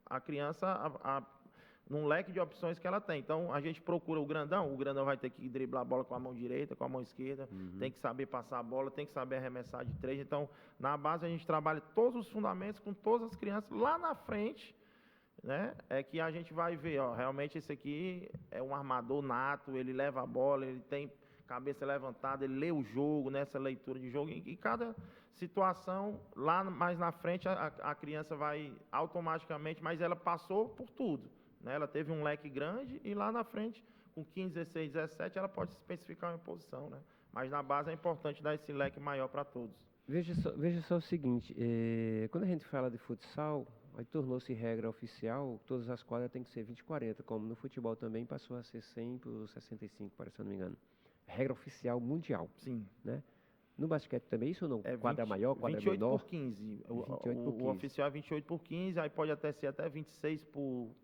a criança num leque de opções que ela tem. Então, a gente procura o grandão vai ter que driblar a bola com a mão direita, com a mão esquerda, tem que saber passar a bola, tem que saber arremessar de 3. Então, na base, a gente trabalha todos os fundamentos com todas as crianças. Lá na frente, né, é que a gente vai ver, realmente esse aqui é um armador nato, ele leva a bola, ele tem cabeça levantada, ele lê o jogo, nessa leitura de jogo, e cada situação, lá mais na frente, a criança vai automaticamente, mas ela passou por tudo. Ela teve um leque grande e lá na frente, com 15, 16, 17, ela pode se especificar uma posição, né? Mas na base é importante dar esse leque maior para todos. Veja só o seguinte, quando a gente fala de futsal, aí tornou-se regra oficial, todas as quadras têm que ser 20-40, como no futebol também passou a ser 100 por 65, parece, se eu não me engano. Regra oficial mundial. Sim. Né? No basquete também isso ou não? Quadra 20, maior, quadra 28 menor? Por 15. 28 por 15. O oficial é 28 por 15, aí pode até ser 26 por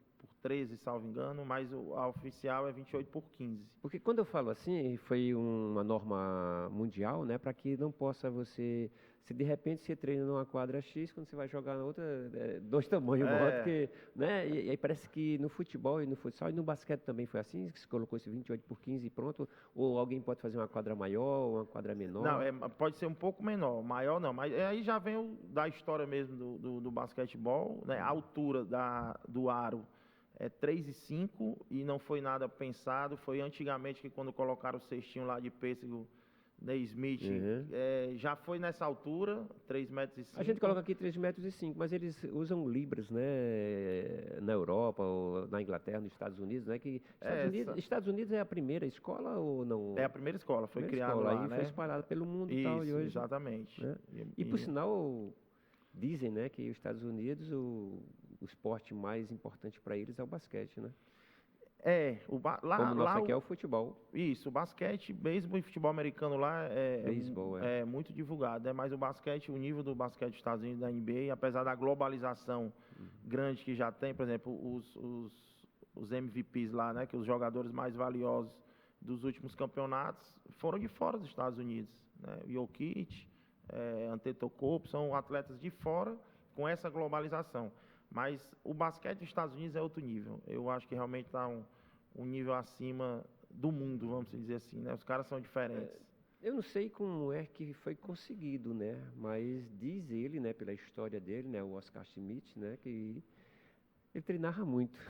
13, salvo engano, mas a oficial é 28 por 15. Porque quando eu falo assim, foi uma norma mundial, né, para que não possa você, se de repente você treina numa quadra X, quando você vai jogar na outra, dois tamanhos maior do que, né, e aí parece que no futebol e no futsal e no basquete também foi assim, que se colocou esse 28 por 15 e pronto, ou alguém pode fazer uma quadra maior, ou uma quadra menor? Não, pode ser um pouco menor, maior não, mas aí já vem da história mesmo do basquetebol, né, a altura do aro é 3,5 e não foi nada pensado, foi antigamente que quando colocaram o cestinho lá de pêssego, Naismith, já foi nessa altura, 3,5 metros. A gente coloca aqui 3,5 metros, mas eles usam libras, né, na Europa, ou na Inglaterra, nos Estados Unidos, né, que Estados Unidos é a primeira escola ou não? É a primeira escola, foi criada lá, aí né? foi espalhada pelo mundo e tal, e hoje, exatamente. Né? E por sinal, dizem, né, que os Estados Unidos, o esporte mais importante para eles é o basquete, né? Como nosso aqui é o futebol. Isso, o basquete, beisebol e futebol americano lá é muito divulgado, né? Mas o basquete, o nível do basquete dos Estados Unidos, da NBA, apesar da globalização grande que já tem, por exemplo, os MVPs lá, né? Que os jogadores mais valiosos dos últimos campeonatos foram de fora dos Estados Unidos, né? Jokic, Antetokounmpo, são atletas de fora com essa globalização. Mas o basquete dos Estados Unidos é outro nível. Eu acho que realmente está um nível acima do mundo, vamos dizer assim, né? Os caras são diferentes. Eu não sei como é que foi conseguido, né? Mas diz ele, né, pela história dele, né, o Oscar Schmidt, né, que ele treinava muito,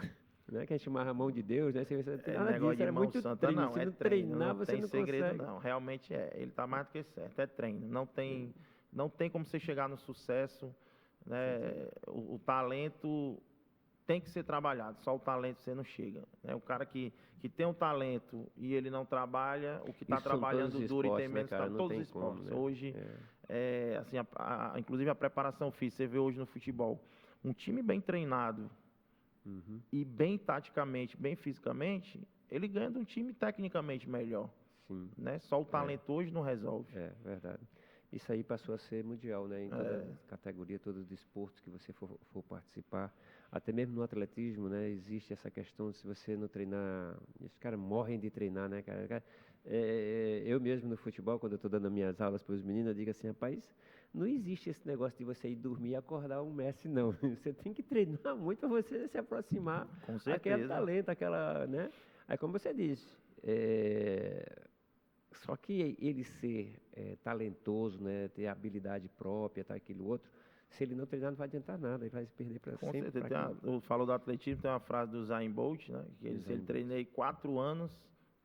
né? Que a gente chamava a mão de Deus, né? Você nada disso, era muito santa, treino. Não, se não treinar, você tem não segredo, consegue. não. Realmente é. Ele está mais do que certo. É treino. Não tem como você chegar no sucesso, né? O talento tem que ser trabalhado, só o talento você não chega, né? O cara que tem um talento e ele não trabalha, o que está trabalhando duro e tem menos talento, todos os esportes. Né? Hoje, assim, inclusive a preparação física, você vê hoje no futebol, um time bem treinado e bem taticamente, bem fisicamente, ele ganha de um time tecnicamente melhor. Sim. Né? Só o talento hoje não resolve. É verdade. Isso aí passou a ser mundial, né? Em toda categoria, todo o desporto que você for participar. Até mesmo no atletismo, né? Existe essa questão, se você não treinar... Os caras morrem de treinar, né, cara? Eu mesmo no futebol, quando eu estou dando minhas aulas para os meninos, eu digo assim, rapaz, não existe esse negócio de você ir dormir e acordar um Messi, não. Você tem que treinar muito para você se aproximar daquele talento, aquela, né? Aí, como você disse, só que ele ser talentoso, né, ter habilidade própria, tá, aquilo outro, se ele não treinar não vai adiantar nada, ele vai se perder para sempre. Com certeza. Falou do atletismo, tem uma frase do Usain Bolt, né, que ele treinei 4 anos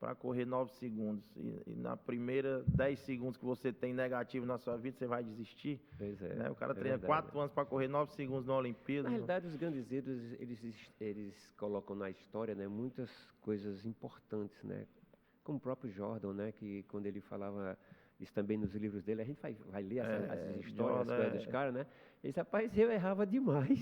para correr 9 segundos. E na primeira 10 segundos que você tem negativo na sua vida, você vai desistir. Pois é. Né? O cara treina 4 anos para correr 9 segundos na Olimpíada. Na realidade, os grandes ídolos, eles colocam na história, né, muitas coisas importantes, né? Como o próprio Jordan, né, que quando ele falava isso também nos livros dele, a gente vai ler essas histórias, as coisas dos caras, né? Ele disse, rapaz, eu errava demais.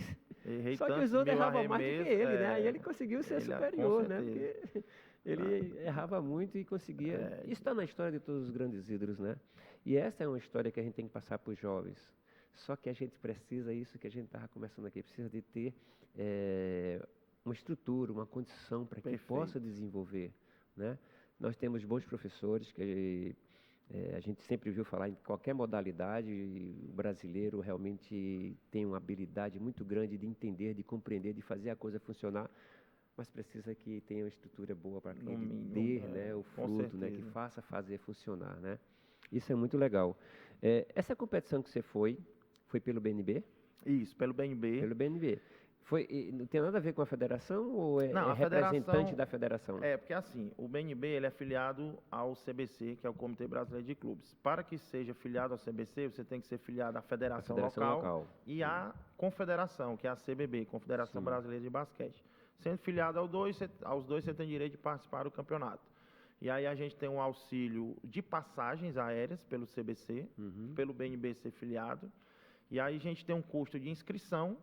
Só que os outros erravam mais do que ele, né? Aí ele conseguiu ser superior, né? Porque ele errava muito e conseguia. Isso está na história de todos os grandes ídolos, né? E essa é uma história que a gente tem que passar para os jovens. Só que a gente precisa, isso que a gente estava conversando aqui, precisa de ter uma estrutura, uma condição para que possa desenvolver, né? Nós temos bons professores que a gente sempre viu falar em qualquer modalidade, o brasileiro realmente tem uma habilidade muito grande de entender, de compreender, de fazer a coisa funcionar, mas precisa que tenha uma estrutura boa para que ele dê, né, o fruto, né, que faça fazer funcionar, né? Isso é muito legal. Essa competição que você foi pelo BNB? Isso, pelo BNB. Pelo BNB. Não tem nada a ver com a federação ou não, representante da federação? Porque assim, o BNB ele é filiado ao CBC, que é o Comitê Brasileiro de Clubes. Para que seja filiado ao CBC, você tem que ser filiado à federação local e à confederação, que é a CBB, Confederação Brasileira de Basquete. Sendo filiado aos dois, você tem direito de participar do campeonato. E aí a gente tem um auxílio de passagens aéreas pelo CBC, pelo BNB ser filiado. E aí a gente tem um custo de inscrição,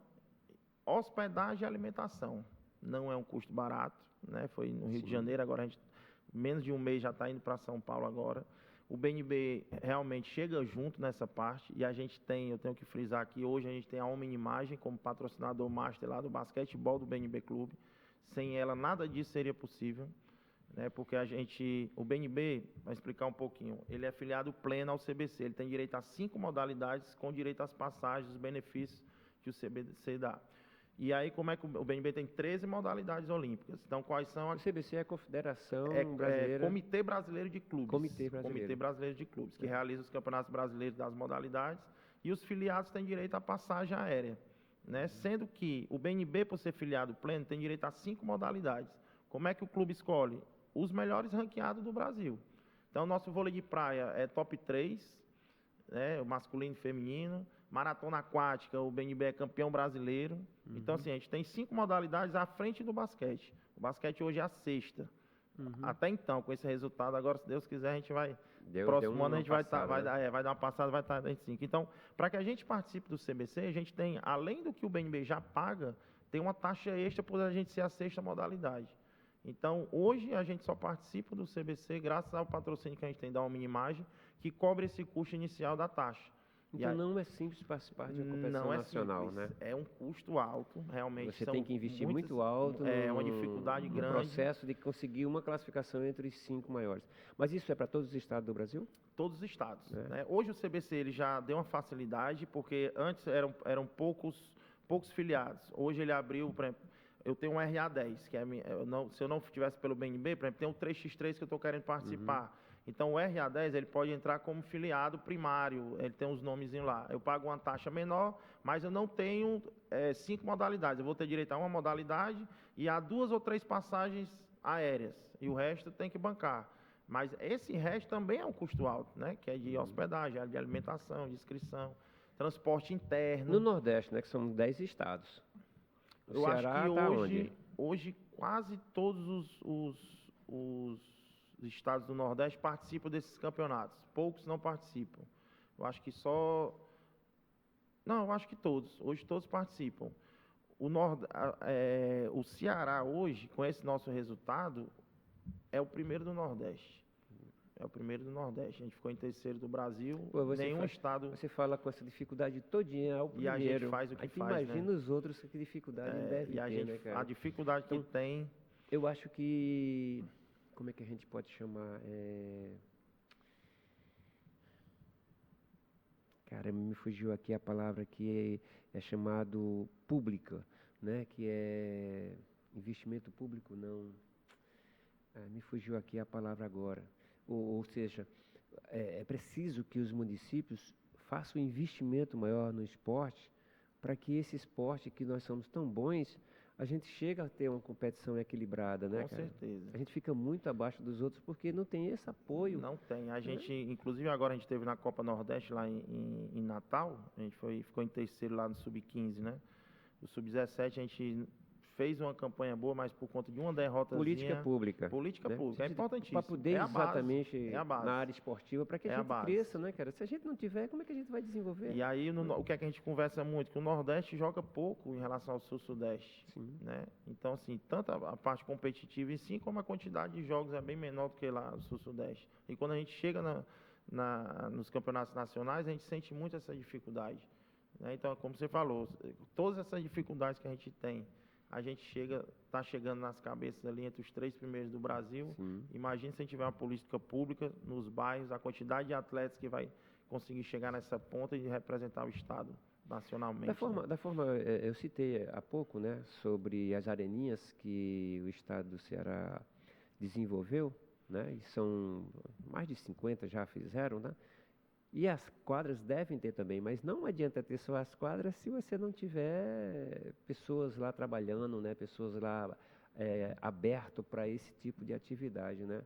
hospedagem e alimentação. Não é um custo barato, né? Foi no Rio de Janeiro, agora a gente, menos de um mês já está indo para São Paulo agora. O BNB realmente chega junto nessa parte e a gente tem, eu tenho que frisar aqui, hoje a gente tem a Homem Imagem como patrocinador master lá do basquetebol do BNB Clube. Sem ela, nada disso seria possível, né? Porque o BNB, para explicar um pouquinho, ele é filiado pleno ao CBC. Ele tem direito a 5 modalidades, com direito às passagens, os benefícios que o CBC dá. E aí, como é que o BNB tem 13 modalidades olímpicas? Então, quais são O CBC é a Confederação É Brasileira... Comitê Brasileiro de Clubes. Comitê Brasileiro De Clubes, que realiza os campeonatos brasileiros das modalidades, e os filiados têm direito à passagem aérea, né? Sendo que o BNB, por ser filiado pleno, tem direito a 5 modalidades. Como é que o clube escolhe? Os melhores ranqueados do Brasil. Então, nosso vôlei de praia é top 3, né? O masculino e feminino. Maratona aquática, o BNB é campeão brasileiro. Então, assim, a gente tem 5 modalidades à frente do basquete. O basquete hoje é a 6ª. Até então, com esse resultado, agora, se Deus quiser, a gente vai... próximo ano a gente vai dar uma passada, vai estar em 5. Então, para que a gente participe do CBC, a gente tem, além do que o BNB já paga, tem uma taxa extra por a gente ser a 6ª modalidade. Então, hoje a gente só participa do CBC graças ao patrocínio que a gente tem da Alminimagem, que cobre esse custo inicial da taxa. Então, não é simples participar de uma competição nacional, né? É um custo alto, realmente. Você tem que investir muito alto. É uma dificuldade grande. No processo de conseguir uma classificação entre os 5 maiores. Mas isso é para todos os estados do Brasil? Todos os estados. Né? Hoje o CBC ele já deu uma facilidade, porque antes eram poucos filiados. Hoje ele abriu, por exemplo, eu tenho um RA10, que se eu não tivesse pelo BNB, por exemplo, tem um 3x3 que eu estou querendo participar. Então, o RA10, ele pode entrar como filiado primário, ele tem uns nomezinhos lá. Eu pago uma taxa menor, mas eu não tenho 5 modalidades. Eu vou ter direito a uma modalidade e a 2 ou 3 passagens aéreas. E o resto tem que bancar. Mas esse resto também é um custo alto, né? Que é de hospedagem, de alimentação, de inscrição, transporte interno. No Nordeste, né? Que são 10 estados. O Ceará acho que hoje quase todos os estados do Nordeste participam desses campeonatos. Poucos não participam. Eu acho que só... Não, eu acho que todos. Hoje todos participam. O Ceará hoje, com esse nosso resultado, é o primeiro do Nordeste. É o primeiro do Nordeste. A gente ficou em terceiro do Brasil. Nenhum estado... Você fala com essa dificuldade todinha, é o primeiro. E a gente faz o que faz, imagina, né? Os outros, que dificuldade deve ter, né, cara? A dificuldade que tem... Eu acho que... Como é que a gente pode chamar? Cara, me fugiu aqui a palavra que é chamado pública, né? Que é investimento público, não. Me fugiu aqui a palavra agora. Ou seja, é preciso que os municípios façam um investimento maior no esporte, para que esse esporte que nós somos tão bons, a gente chega a ter uma competição equilibrada, né, cara? Com certeza. A gente fica muito abaixo dos outros porque não tem esse apoio. Não tem. A gente, inclusive agora a gente esteve na Copa Nordeste lá em Natal, a gente ficou em terceiro lá no Sub-15, né? O Sub-17 a gente fez uma campanha boa, mas por conta de uma derrota. Política pública. Política né? pública, é importantíssimo. Para poder exatamente na área esportiva, para que a gente base. cresça, né, cara? Se a gente não tiver, como é que a gente vai desenvolver? E aí, o que é que a gente conversa muito? Que o Nordeste joga pouco em relação ao Sul-Sudeste. Né? Então, assim, tanto a parte competitiva em si, como a quantidade de jogos é bem menor do que lá no Sul-Sudeste. E quando a gente chega nos campeonatos nacionais, a gente sente muito essa dificuldade. Né? Então, como você falou, todas essas dificuldades que a gente tem, a gente está chegando nas cabeças ali entre os 3 primeiros do Brasil. Imagina se a gente tiver uma política pública nos bairros, a quantidade de atletas que vai conseguir chegar nessa ponta e representar o Estado nacionalmente. Da forma eu citei há pouco, né, sobre as areninhas que o Estado do Ceará desenvolveu, né, e são mais de 50 já fizeram, né? E as quadras devem ter também, mas não adianta ter só as quadras se você não tiver pessoas lá trabalhando, né? Pessoas lá aberto para esse tipo de atividade, né?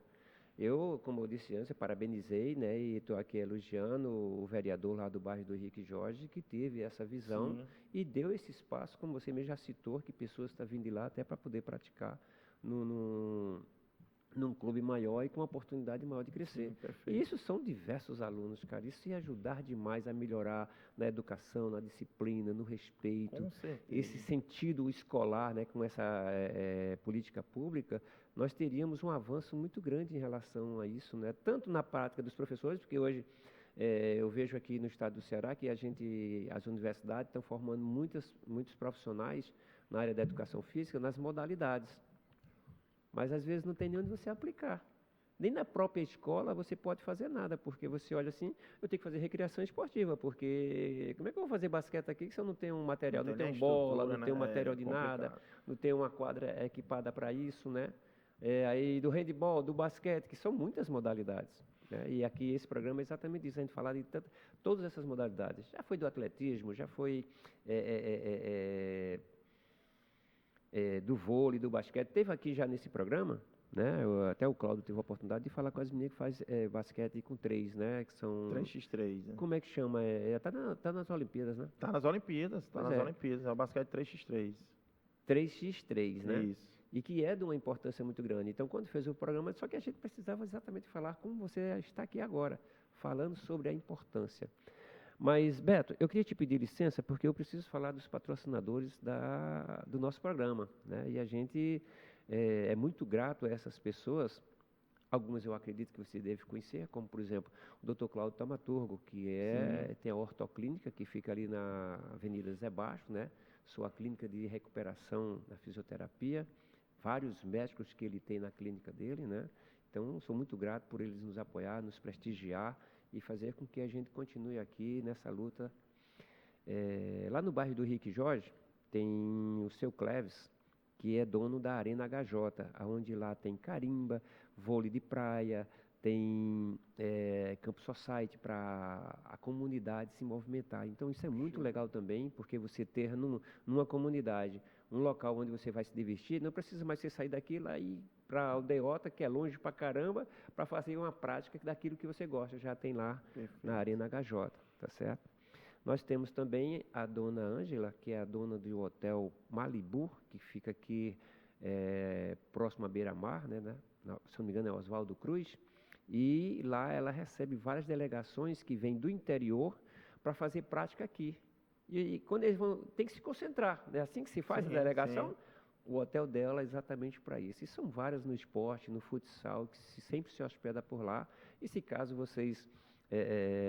Eu, como eu disse antes, eu parabenizei, né? E estou aqui elogiando o vereador lá do bairro do Henrique Jorge, que teve essa visão e deu esse espaço, como você mesmo já citou, que pessoas estão vindo de lá até para poder praticar num clube maior e com uma oportunidade maior de crescer. E isso são diversos alunos, cara. Isso ia ajudar demais a melhorar na educação, na disciplina, no respeito. Com certeza. Esse sentido escolar, né, com essa política pública, nós teríamos um avanço muito grande em relação a isso, né? Tanto na prática dos professores, porque hoje eu vejo aqui no estado do Ceará que as universidades estão formando muitos profissionais na área da educação física nas modalidades. mas às vezes não tem nem onde você aplicar. Nem na própria escola você pode fazer nada, porque você olha assim, eu tenho que fazer recreação esportiva, porque como é que eu vou fazer basquete aqui se eu não tenho um material, não tenho bola, não tenho material de nada, não tenho uma quadra equipada para isso, né? Aí do handebol, do basquete, que são muitas modalidades. Né? E aqui esse programa é exatamente isso, a gente falar de todas essas modalidades. Já foi do atletismo, já foi do vôlei, do basquete. Teve aqui já nesse programa, né? Até o Cláudio teve a oportunidade de falar com as meninas que faz basquete com 3, né? Que são 3x3, né? Como é que chama? Tá nas Olimpíadas, né? Tá nas Olimpíadas, Olimpíadas. É o basquete 3x3. 3x3, né? Isso. E que é de uma importância muito grande. Então, quando fez o programa, só que a gente precisava exatamente falar como você está aqui agora, falando sobre a importância. Mas, Beto, eu queria te pedir licença, porque eu preciso falar dos patrocinadores do nosso programa, né? E a gente é muito grato a essas pessoas. Algumas eu acredito que você deve conhecer, como, por exemplo, o Dr. Cláudio Tamaturgo, que tem a ortoclínica, que fica ali na Avenida Zé Baixo, né? Sua clínica de recuperação na fisioterapia, vários médicos que ele tem na clínica dele, né? Então, sou muito grato por eles nos apoiar, nos prestigiar e fazer com que a gente continue aqui nessa luta. Lá no bairro do Henrique Jorge, tem o seu Cleves, que é dono da Arena HJ, onde lá tem carimba, vôlei de praia, tem campo society para a comunidade se movimentar. Então isso é muito legal também, porque você ter numa comunidade um local onde você vai se divertir, não precisa mais você sair daqui lá e ir para a aldeota, que é longe pra caramba, para fazer uma prática daquilo que você gosta. Já tem lá na Arena HJ, tá certo? Nós temos também a dona Ângela, que é a dona do hotel Malibu, que fica aqui próximo à beira-mar, né? Se não me engano é Oswaldo Cruz. E lá ela recebe várias delegações que vêm do interior para fazer prática aqui. E quando eles vão, tem que se concentrar, né? Assim que se faz a delegação, o hotel dela é exatamente para isso. E são várias no esporte, no futsal, que sempre se hospeda por lá. E se caso vocês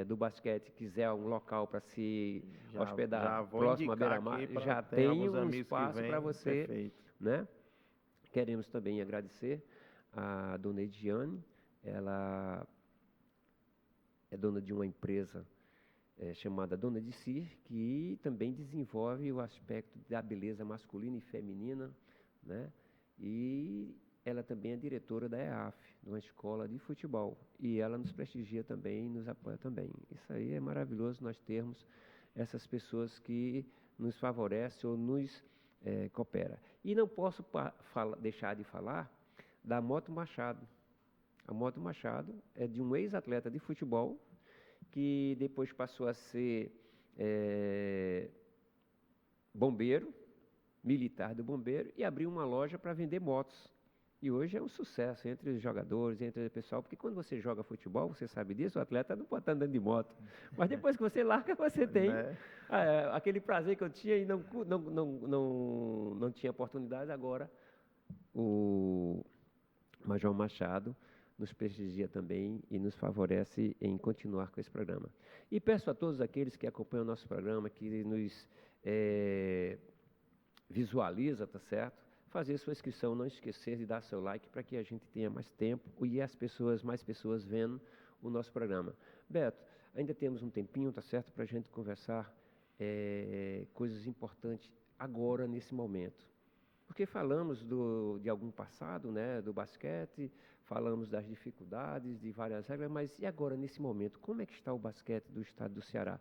do basquete quiser um local para se hospedar próximo à beira-mar, já tem um espaço para você. Perfeito. Né? Queremos também agradecer a dona Ediane. Ela é dona de uma empresa chamada Dona de Si, que também desenvolve o aspecto da beleza masculina e feminina, né? E ela também é diretora da EAF, de uma escola de futebol. E ela nos prestigia também e nos apoia também. Isso aí é maravilhoso nós termos essas pessoas que nos favorecem ou nos cooperam. E não posso deixar de falar da Moto Machado. A Moto Machado é de um ex-atleta de futebol que depois passou a ser bombeiro, militar do bombeiro, e abriu uma loja para vender motos. E hoje é um sucesso entre os jogadores, entre o pessoal, porque quando você joga futebol, você sabe disso, o atleta não pode estar andando de moto. Mas depois que você larga, você tem aquele prazer que eu tinha e não tinha oportunidade. Agora, o Major Machado nos prestigia também e nos favorece em continuar com esse programa. E peço a todos aqueles que acompanham o nosso programa, que nos visualiza, tá certo? Fazer sua inscrição, não esquecer de dar seu like para que a gente tenha mais tempo e mais pessoas vendo o nosso programa. Beto, ainda temos um tempinho, tá certo, para a gente conversar coisas importantes agora, nesse momento. Porque falamos de algum passado, né, do basquete, falamos das dificuldades, de várias regras, mas e agora, nesse momento, como é que está o basquete do estado do Ceará?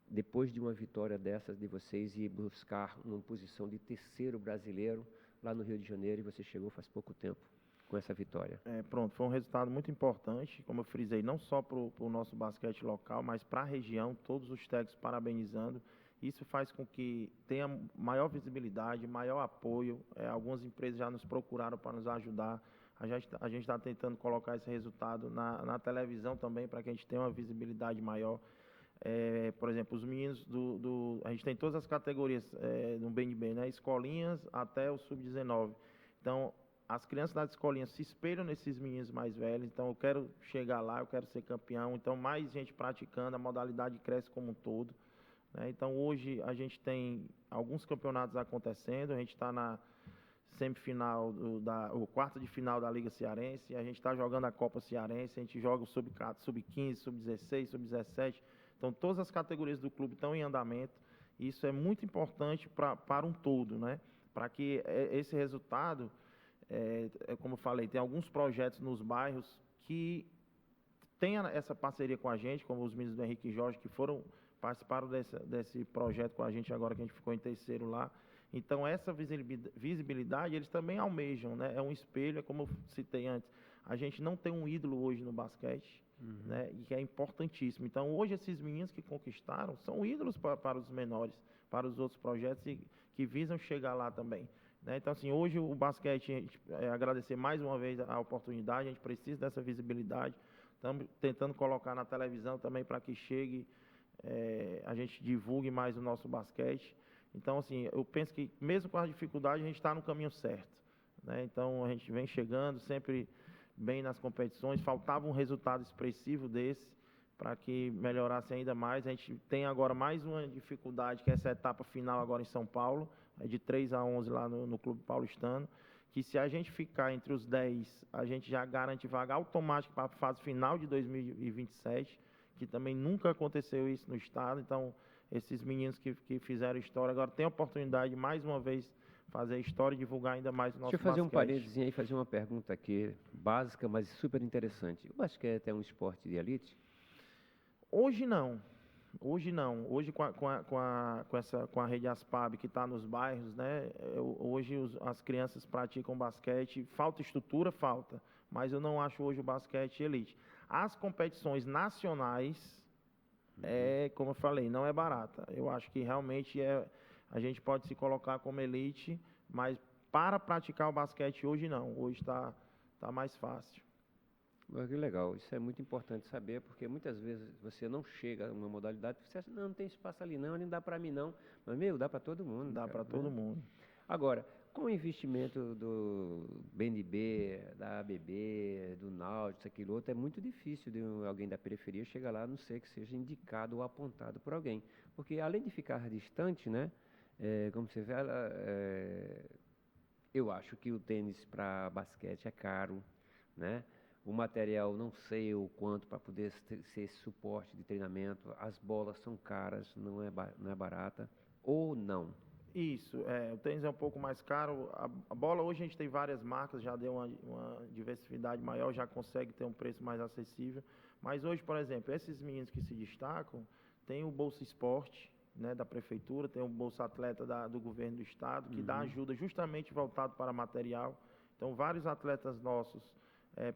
Depois de uma vitória dessas de vocês e buscar uma posição de terceiro brasileiro lá no Rio de Janeiro, e você chegou faz pouco tempo com essa vitória. Pronto, foi um resultado muito importante, como eu frisei, não só para o nosso basquete local, mas para a região, todos os técnicos parabenizando. Isso faz com que tenha maior visibilidade, maior apoio. Algumas empresas já nos procuraram para nos ajudar. A gente está tentando colocar esse resultado na televisão também, para que a gente tenha uma visibilidade maior. Por exemplo, os meninos a gente tem todas as categorias no BNB, né? Escolinhas até o sub-19. Então, as crianças das escolinhas se espelham nesses meninos mais velhos. Então, eu quero chegar lá, eu quero ser campeão. Então, mais gente praticando, a modalidade cresce como um todo. Então, hoje a gente tem alguns campeonatos acontecendo, a gente está na semifinal, o quarto de final da Liga Cearense, a gente está jogando a Copa Cearense, a gente joga o sub-15, sub-16, sub-17, então todas as categorias do clube estão em andamento, e isso é muito importante para um todo, né? Para que esse resultado, como eu falei, tem alguns projetos nos bairros que tenham essa parceria com a gente, como os meninos do Henrique e Jorge, que participaram desse projeto com a gente agora, que a gente ficou em terceiro lá. Então, essa visibilidade, eles também almejam, né? É um espelho, é como eu citei antes, a gente não tem um ídolo hoje no basquete, né? E que é importantíssimo. Então, hoje, esses meninos que conquistaram são ídolos para os menores, para os outros projetos que visam chegar lá também, né? Então, assim, hoje o basquete, a gente, agradecer mais uma vez a oportunidade, a gente precisa dessa visibilidade, estamos tentando colocar na televisão também para que chegue, a gente divulgue mais o nosso basquete. Então, assim, eu penso que mesmo com a dificuldade, a gente está no caminho certo, né? Então, a gente vem chegando sempre bem nas competições. Faltava um resultado expressivo desse para que melhorasse ainda mais. A gente tem agora mais uma dificuldade, que é essa etapa final agora em São Paulo, de 3-11 lá no Clube Paulistano, que se a gente ficar entre os 10, a gente já garante vaga automática para a fase final de 2027, que também nunca aconteceu isso no estado. Então, esses meninos que fizeram história agora têm a oportunidade de, mais uma vez, fazer história e divulgar ainda mais o nosso basquete. Deixa eu fazer um parênteses aí, fazer uma pergunta aqui, básica, mas super interessante. O basquete é um esporte de elite? Hoje não. Hoje não. Hoje com a rede Aspab que está nos bairros, né? Hoje as crianças praticam basquete. Falta estrutura, falta. Mas eu não acho hoje o basquete elite. As competições nacionais, como eu falei, não é barata. Eu acho que realmente a gente pode se colocar como elite, mas para praticar o basquete hoje não. Hoje está mais fácil. Que legal, isso é muito importante saber, porque muitas vezes você não chega a uma modalidade, você acha, não tem espaço ali não dá para mim não, mas dá para todo mundo. Dá para todo mundo. Agora, com o investimento do BNB, da ABB, do Náutico, isso, aquilo outro, é muito difícil de alguém da periferia chegar lá, a não ser que seja indicado ou apontado por alguém, porque além de ficar distante, né, como você vê, eu acho que o tênis para basquete é caro, né? O material, não sei o quanto para poder ser esse suporte de treinamento. As bolas são caras, não é barata. Ou não? Isso, o tênis é um pouco mais caro. A bola, hoje a gente tem várias marcas, já deu uma diversidade maior, já consegue ter um preço mais acessível. Mas hoje, por exemplo, esses meninos que se destacam, tem o Bolsa Esporte, né, da Prefeitura, tem o Bolsa Atleta do Governo do Estado, que dá ajuda justamente voltado para material. Então, vários atletas nossos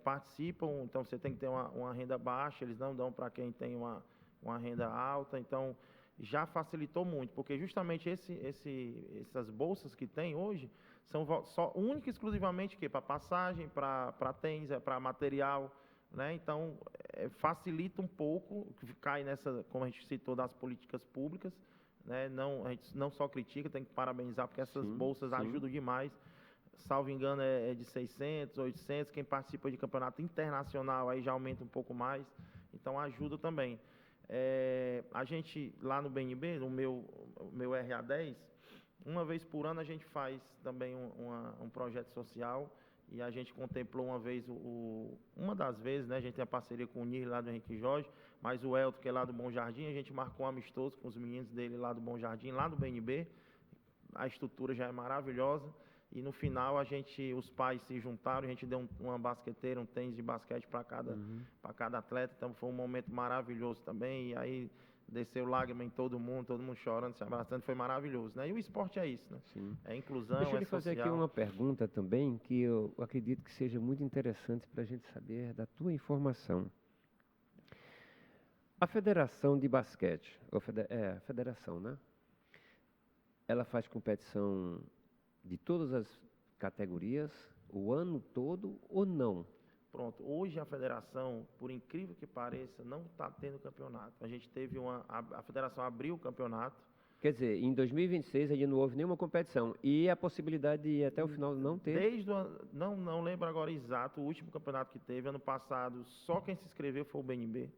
participam, então você tem que ter uma renda baixa, eles não dão para quem tem uma renda alta, então já facilitou muito, porque justamente essas bolsas que tem hoje são só única e exclusivamente para passagem, para tênis, para material, né? Então facilita um pouco, cai nessa, como a gente citou, das políticas públicas, né? A gente não só critica, tem que parabenizar, porque essas bolsas ajudam demais. Salvo engano, é de 600, 800. Quem participa de campeonato internacional aí já aumenta um pouco mais. Então, ajuda também. A gente, lá no BNB, no meu RA10, uma vez por ano a gente faz também um projeto social. E a gente contemplou uma vez, uma das vezes, né? A gente tem a parceria com o Nir lá do Henrique Jorge, mas o Elton, que é lá do Bom Jardim, a gente marcou um amistoso com os meninos dele lá do Bom Jardim, lá do BNB. A estrutura já é maravilhosa. E no final os pais se juntaram, a gente deu uma basqueteira, um tênis de basquete para cada atleta, então foi um momento maravilhoso também, e aí desceu lágrima em todo mundo chorando, se abraçando, foi maravilhoso, né? E o esporte é isso, né? Sim. É inclusão, Deixa eu lhe social. fazer aqui uma pergunta também, que eu acredito que seja muito interessante para a gente saber da tua informação. A Federação de Basquete, a Federação, né? Ela faz competição de todas as categorias, o ano todo ou não? Pronto, hoje a federação, por incrível que pareça, não está tendo campeonato. A gente teve a federação abriu o campeonato. Quer dizer, em 2026 ainda não houve nenhuma competição e a possibilidade de ir até o final não ter? Não lembro agora exato, o último campeonato que teve, ano passado, só quem se inscreveu foi o BNB.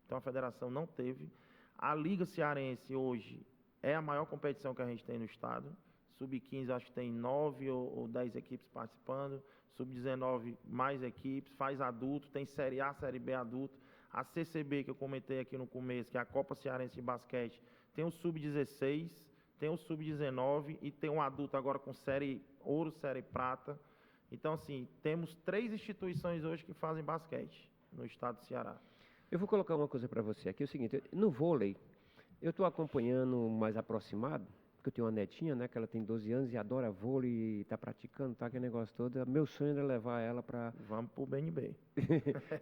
Então a federação não teve. A Liga Cearense hoje é a maior competição que a gente tem no estado. Sub-15 acho que tem 9 ou 10 equipes participando. Sub-19 mais equipes, faz adulto, tem Série A, Série B adulto. A CCB, que eu comentei aqui no começo, que é a Copa Cearense de Basquete, tem o Sub-16, tem o Sub-19 e tem um adulto agora com Série Ouro, Série Prata. Então, assim, temos 3 instituições hoje que fazem basquete no estado do Ceará. Eu vou colocar uma coisa para você aqui, é o seguinte, no vôlei, eu estou acompanhando mais aproximado, porque eu tenho uma netinha, né, que ela tem 12 anos e adora vôlei e está praticando, tá, aquele negócio todo. Meu sonho era levar ela para... Vamos para o BNB.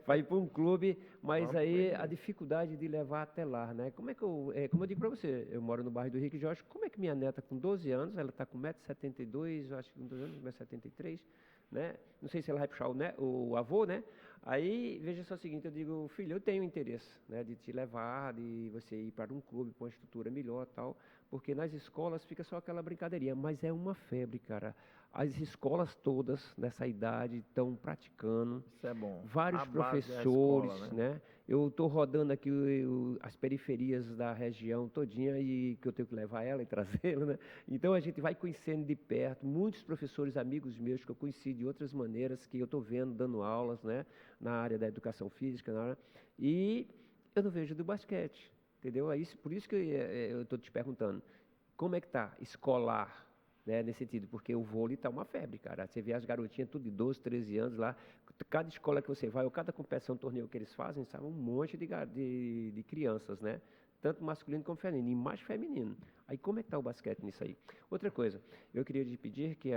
Vai ir para um clube, mas Vamos aí pro a dificuldade de levar até lá, né? Como é que como eu digo para você, eu moro no bairro do Henrique Jorge, como é que minha neta com 12 anos, ela está com 1,72 m, eu acho que com 12 anos, 1,73 m, né? Não sei se ela vai puxar o avô, né? Aí, veja só o seguinte, eu digo, filho, eu tenho interesse, né, de te levar, de você ir para um clube com uma estrutura melhor e tal, porque nas escolas fica só aquela brincadeirinha, mas é uma febre, cara. As escolas todas, nessa idade, estão praticando. Isso é bom. Vários A base é a professores, escola, né? Eu estou rodando aqui as periferias da região todinha e que eu tenho que levar ela e trazê-la, né? Então a gente vai conhecendo de perto, muitos professores amigos meus que eu conheci de outras maneiras, que eu estou vendo dando aulas, né? Na área da educação física, e eu não vejo do basquete, entendeu? É isso, por isso que eu estou te perguntando, como é que tá escolar, né, nesse sentido, porque o vôlei está uma febre, cara. Você vê as garotinhas tudo de 12, 13 anos lá, cada escola que você vai, ou cada competição, torneio que eles fazem, sabe, um monte de crianças, né? Tanto masculino como feminino, e mais feminino. Aí como é que está o basquete nisso aí? Outra coisa, eu queria te pedir que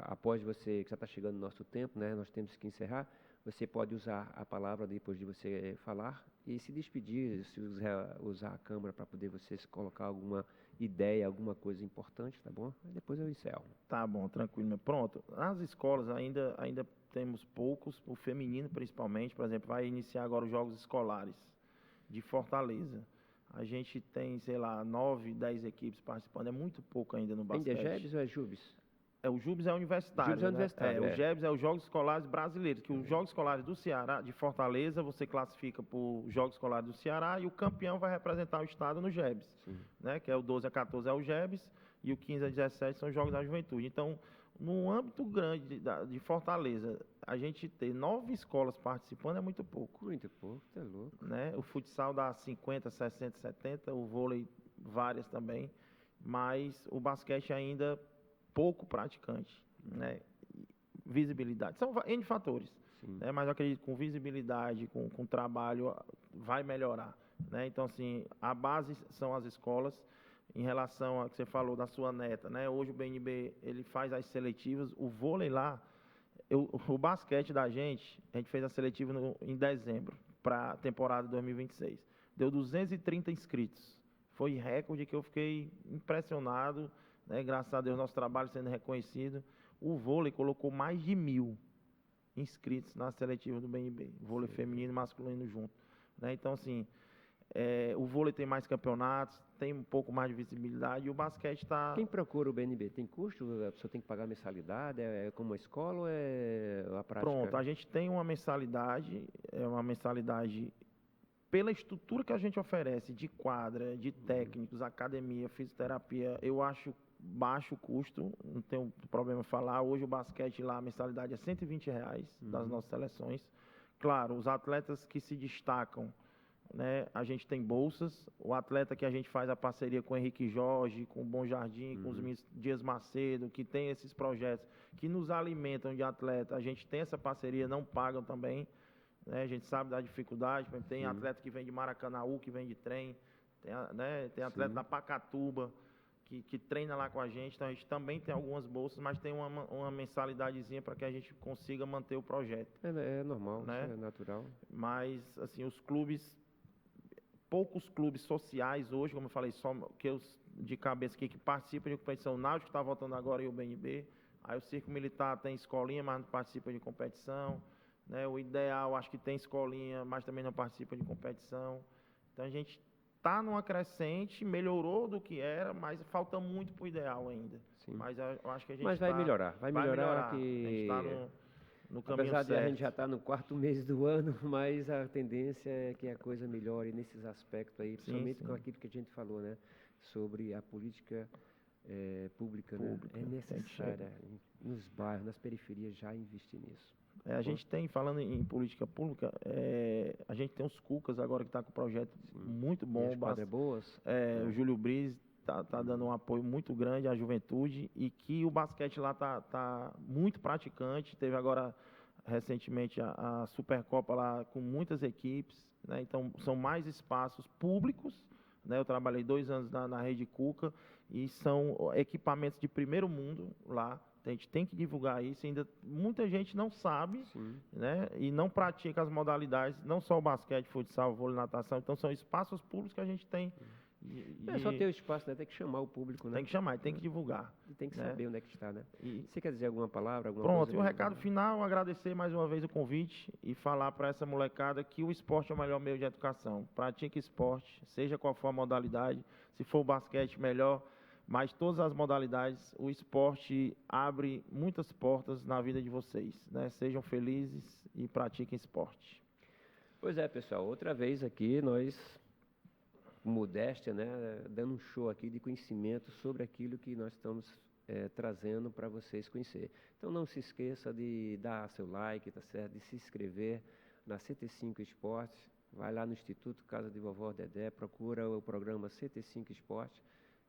após você, que já está chegando o nosso tempo, né, nós temos que encerrar, você pode usar a palavra depois de você falar e se despedir, se usar a câmera para poder você colocar alguma ideia, alguma coisa importante, tá bom? Aí depois eu encerro. Tá bom, tranquilo. Pronto. Nas escolas ainda temos poucos, o feminino principalmente, por exemplo, vai iniciar agora os Jogos Escolares de Fortaleza. A gente tem, sei lá, 9, 10 equipes participando, é muito pouco ainda no basquete. Ainda é Jebs ou é Jubes? O Jubes é universitário, Jubes é universitário, O Jebs é os Jogos Escolares brasileiros, que os Jogos Escolares do Ceará, de Fortaleza, você classifica por Jogos Escolares do Ceará e o campeão vai representar o estado no Jebs, né? Que é o 12 a 14 é o Jebs e o 15 a 17 são os Jogos da Juventude. Então, no âmbito grande de Fortaleza, a gente ter 9 escolas participando é muito pouco. Muito pouco, tá louco. Né? O futsal dá 50, 60, 70, o vôlei várias também, mas o basquete ainda pouco praticante, né? Visibilidade. São N fatores, né? Mas eu acredito que com visibilidade, com trabalho, vai melhorar, né? Então, assim, a base são as escolas. Em relação a que você falou da sua neta, né? Hoje o BNB, ele faz as seletivas. O vôlei lá, o basquete da gente, a gente fez a seletiva em dezembro, para a temporada 2026. Deu 230 inscritos. Foi recorde que eu fiquei impressionado, né? Graças a Deus, nosso trabalho sendo reconhecido. O vôlei colocou mais de 1.000 inscritos na seletiva do BNB. Vôlei feminino e masculino junto, né? Então, assim, o vôlei tem mais campeonatos, tem um pouco mais de visibilidade e o basquete está... Quem procura o BNB? Tem custo? A pessoa tem que pagar mensalidade? É como uma escola ou é a prática? Pronto, a gente tem uma mensalidade, pela estrutura que a gente oferece de quadra, de técnicos, academia, fisioterapia, eu acho baixo custo, não tenho problema em falar. Hoje o basquete lá, a mensalidade é R$120 das nossas seleções. Claro, os atletas que se destacam, né, a gente tem bolsas. O atleta que a gente faz a parceria com o Henrique Jorge, com o Bom Jardim, com os meninos Dias Macedo, que tem esses projetos que nos alimentam de atleta, a gente tem essa parceria, não pagam também, né? A gente sabe da dificuldade. Tem atleta que vem de Maracanaú, que vem de trem, tem atleta da Pacatuba que treina lá com a gente. Então a gente também tem algumas bolsas, mas tem uma mensalidadezinha para que a gente consiga manter o projeto. É normal, né? Isso é natural. Mas, assim, os clubes, poucos clubes sociais hoje, como eu falei, só que eu de cabeça aqui, que participam de competição. O Náutico está voltando agora e o BNB. Aí o Circo Militar tem escolinha, mas não participa de competição, né? O Ideal, acho que tem escolinha, mas também não participa de competição. Então a gente está numa crescente, melhorou do que era, mas falta muito para o ideal ainda. Sim. Mas eu acho que a gente Mas vai melhorar. Vai melhorar. Que... A gente está no caminho Apesar certo. de a gente já estar no 4º mês do ano, mas a tendência é que a coisa melhore nesses aspectos aí, principalmente com aquilo que a gente falou, né? Sobre a política pública, né? Pública, É tem que necessária nos bairros, nas periferias, já investir nisso. A gente tem, falando em política pública, a gente tem os Cucas agora que está com um projeto muito E bom. as quadras boas? O Júlio Brise tá dando um apoio muito grande à juventude e que o basquete lá tá muito praticante. Teve agora, recentemente, a Supercopa lá com muitas equipes, né? Então, são mais espaços públicos, né? Eu trabalhei 2 anos na Rede Cuca e são equipamentos de primeiro mundo lá. A gente tem que divulgar isso. Ainda muita gente não sabe, né? E não pratica as modalidades, não só o basquete, futsal, vôlei, natação. Então, são espaços públicos que a gente tem. Não é só ter o espaço, né? Tem que chamar o público, né? Tem que chamar, tem que divulgar. E tem que né? saber onde é que está, né? E, Você quer dizer alguma palavra, alguma pronto, coisa? e o recado final, agradecer mais uma vez o convite e falar para essa molecada que o esporte é o melhor meio de educação. Pratique esporte, seja qual for a modalidade. Se for o basquete, melhor. Mas todas as modalidades, o esporte abre muitas portas na vida de vocês, né? Sejam felizes e pratiquem esporte. Pois é, pessoal, outra vez aqui nós, com modéstia, né, dando um show aqui de conhecimento sobre aquilo que nós estamos trazendo para vocês conhecer. Então não se esqueça de dar seu like, tá certo? De se inscrever na CT5 Esportes. Vai lá no Instituto Casa de Vovó Dedé, procura o programa CT5 Esportes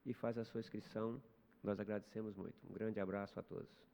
e faz a sua inscrição. Nós agradecemos muito. Um grande abraço a todos.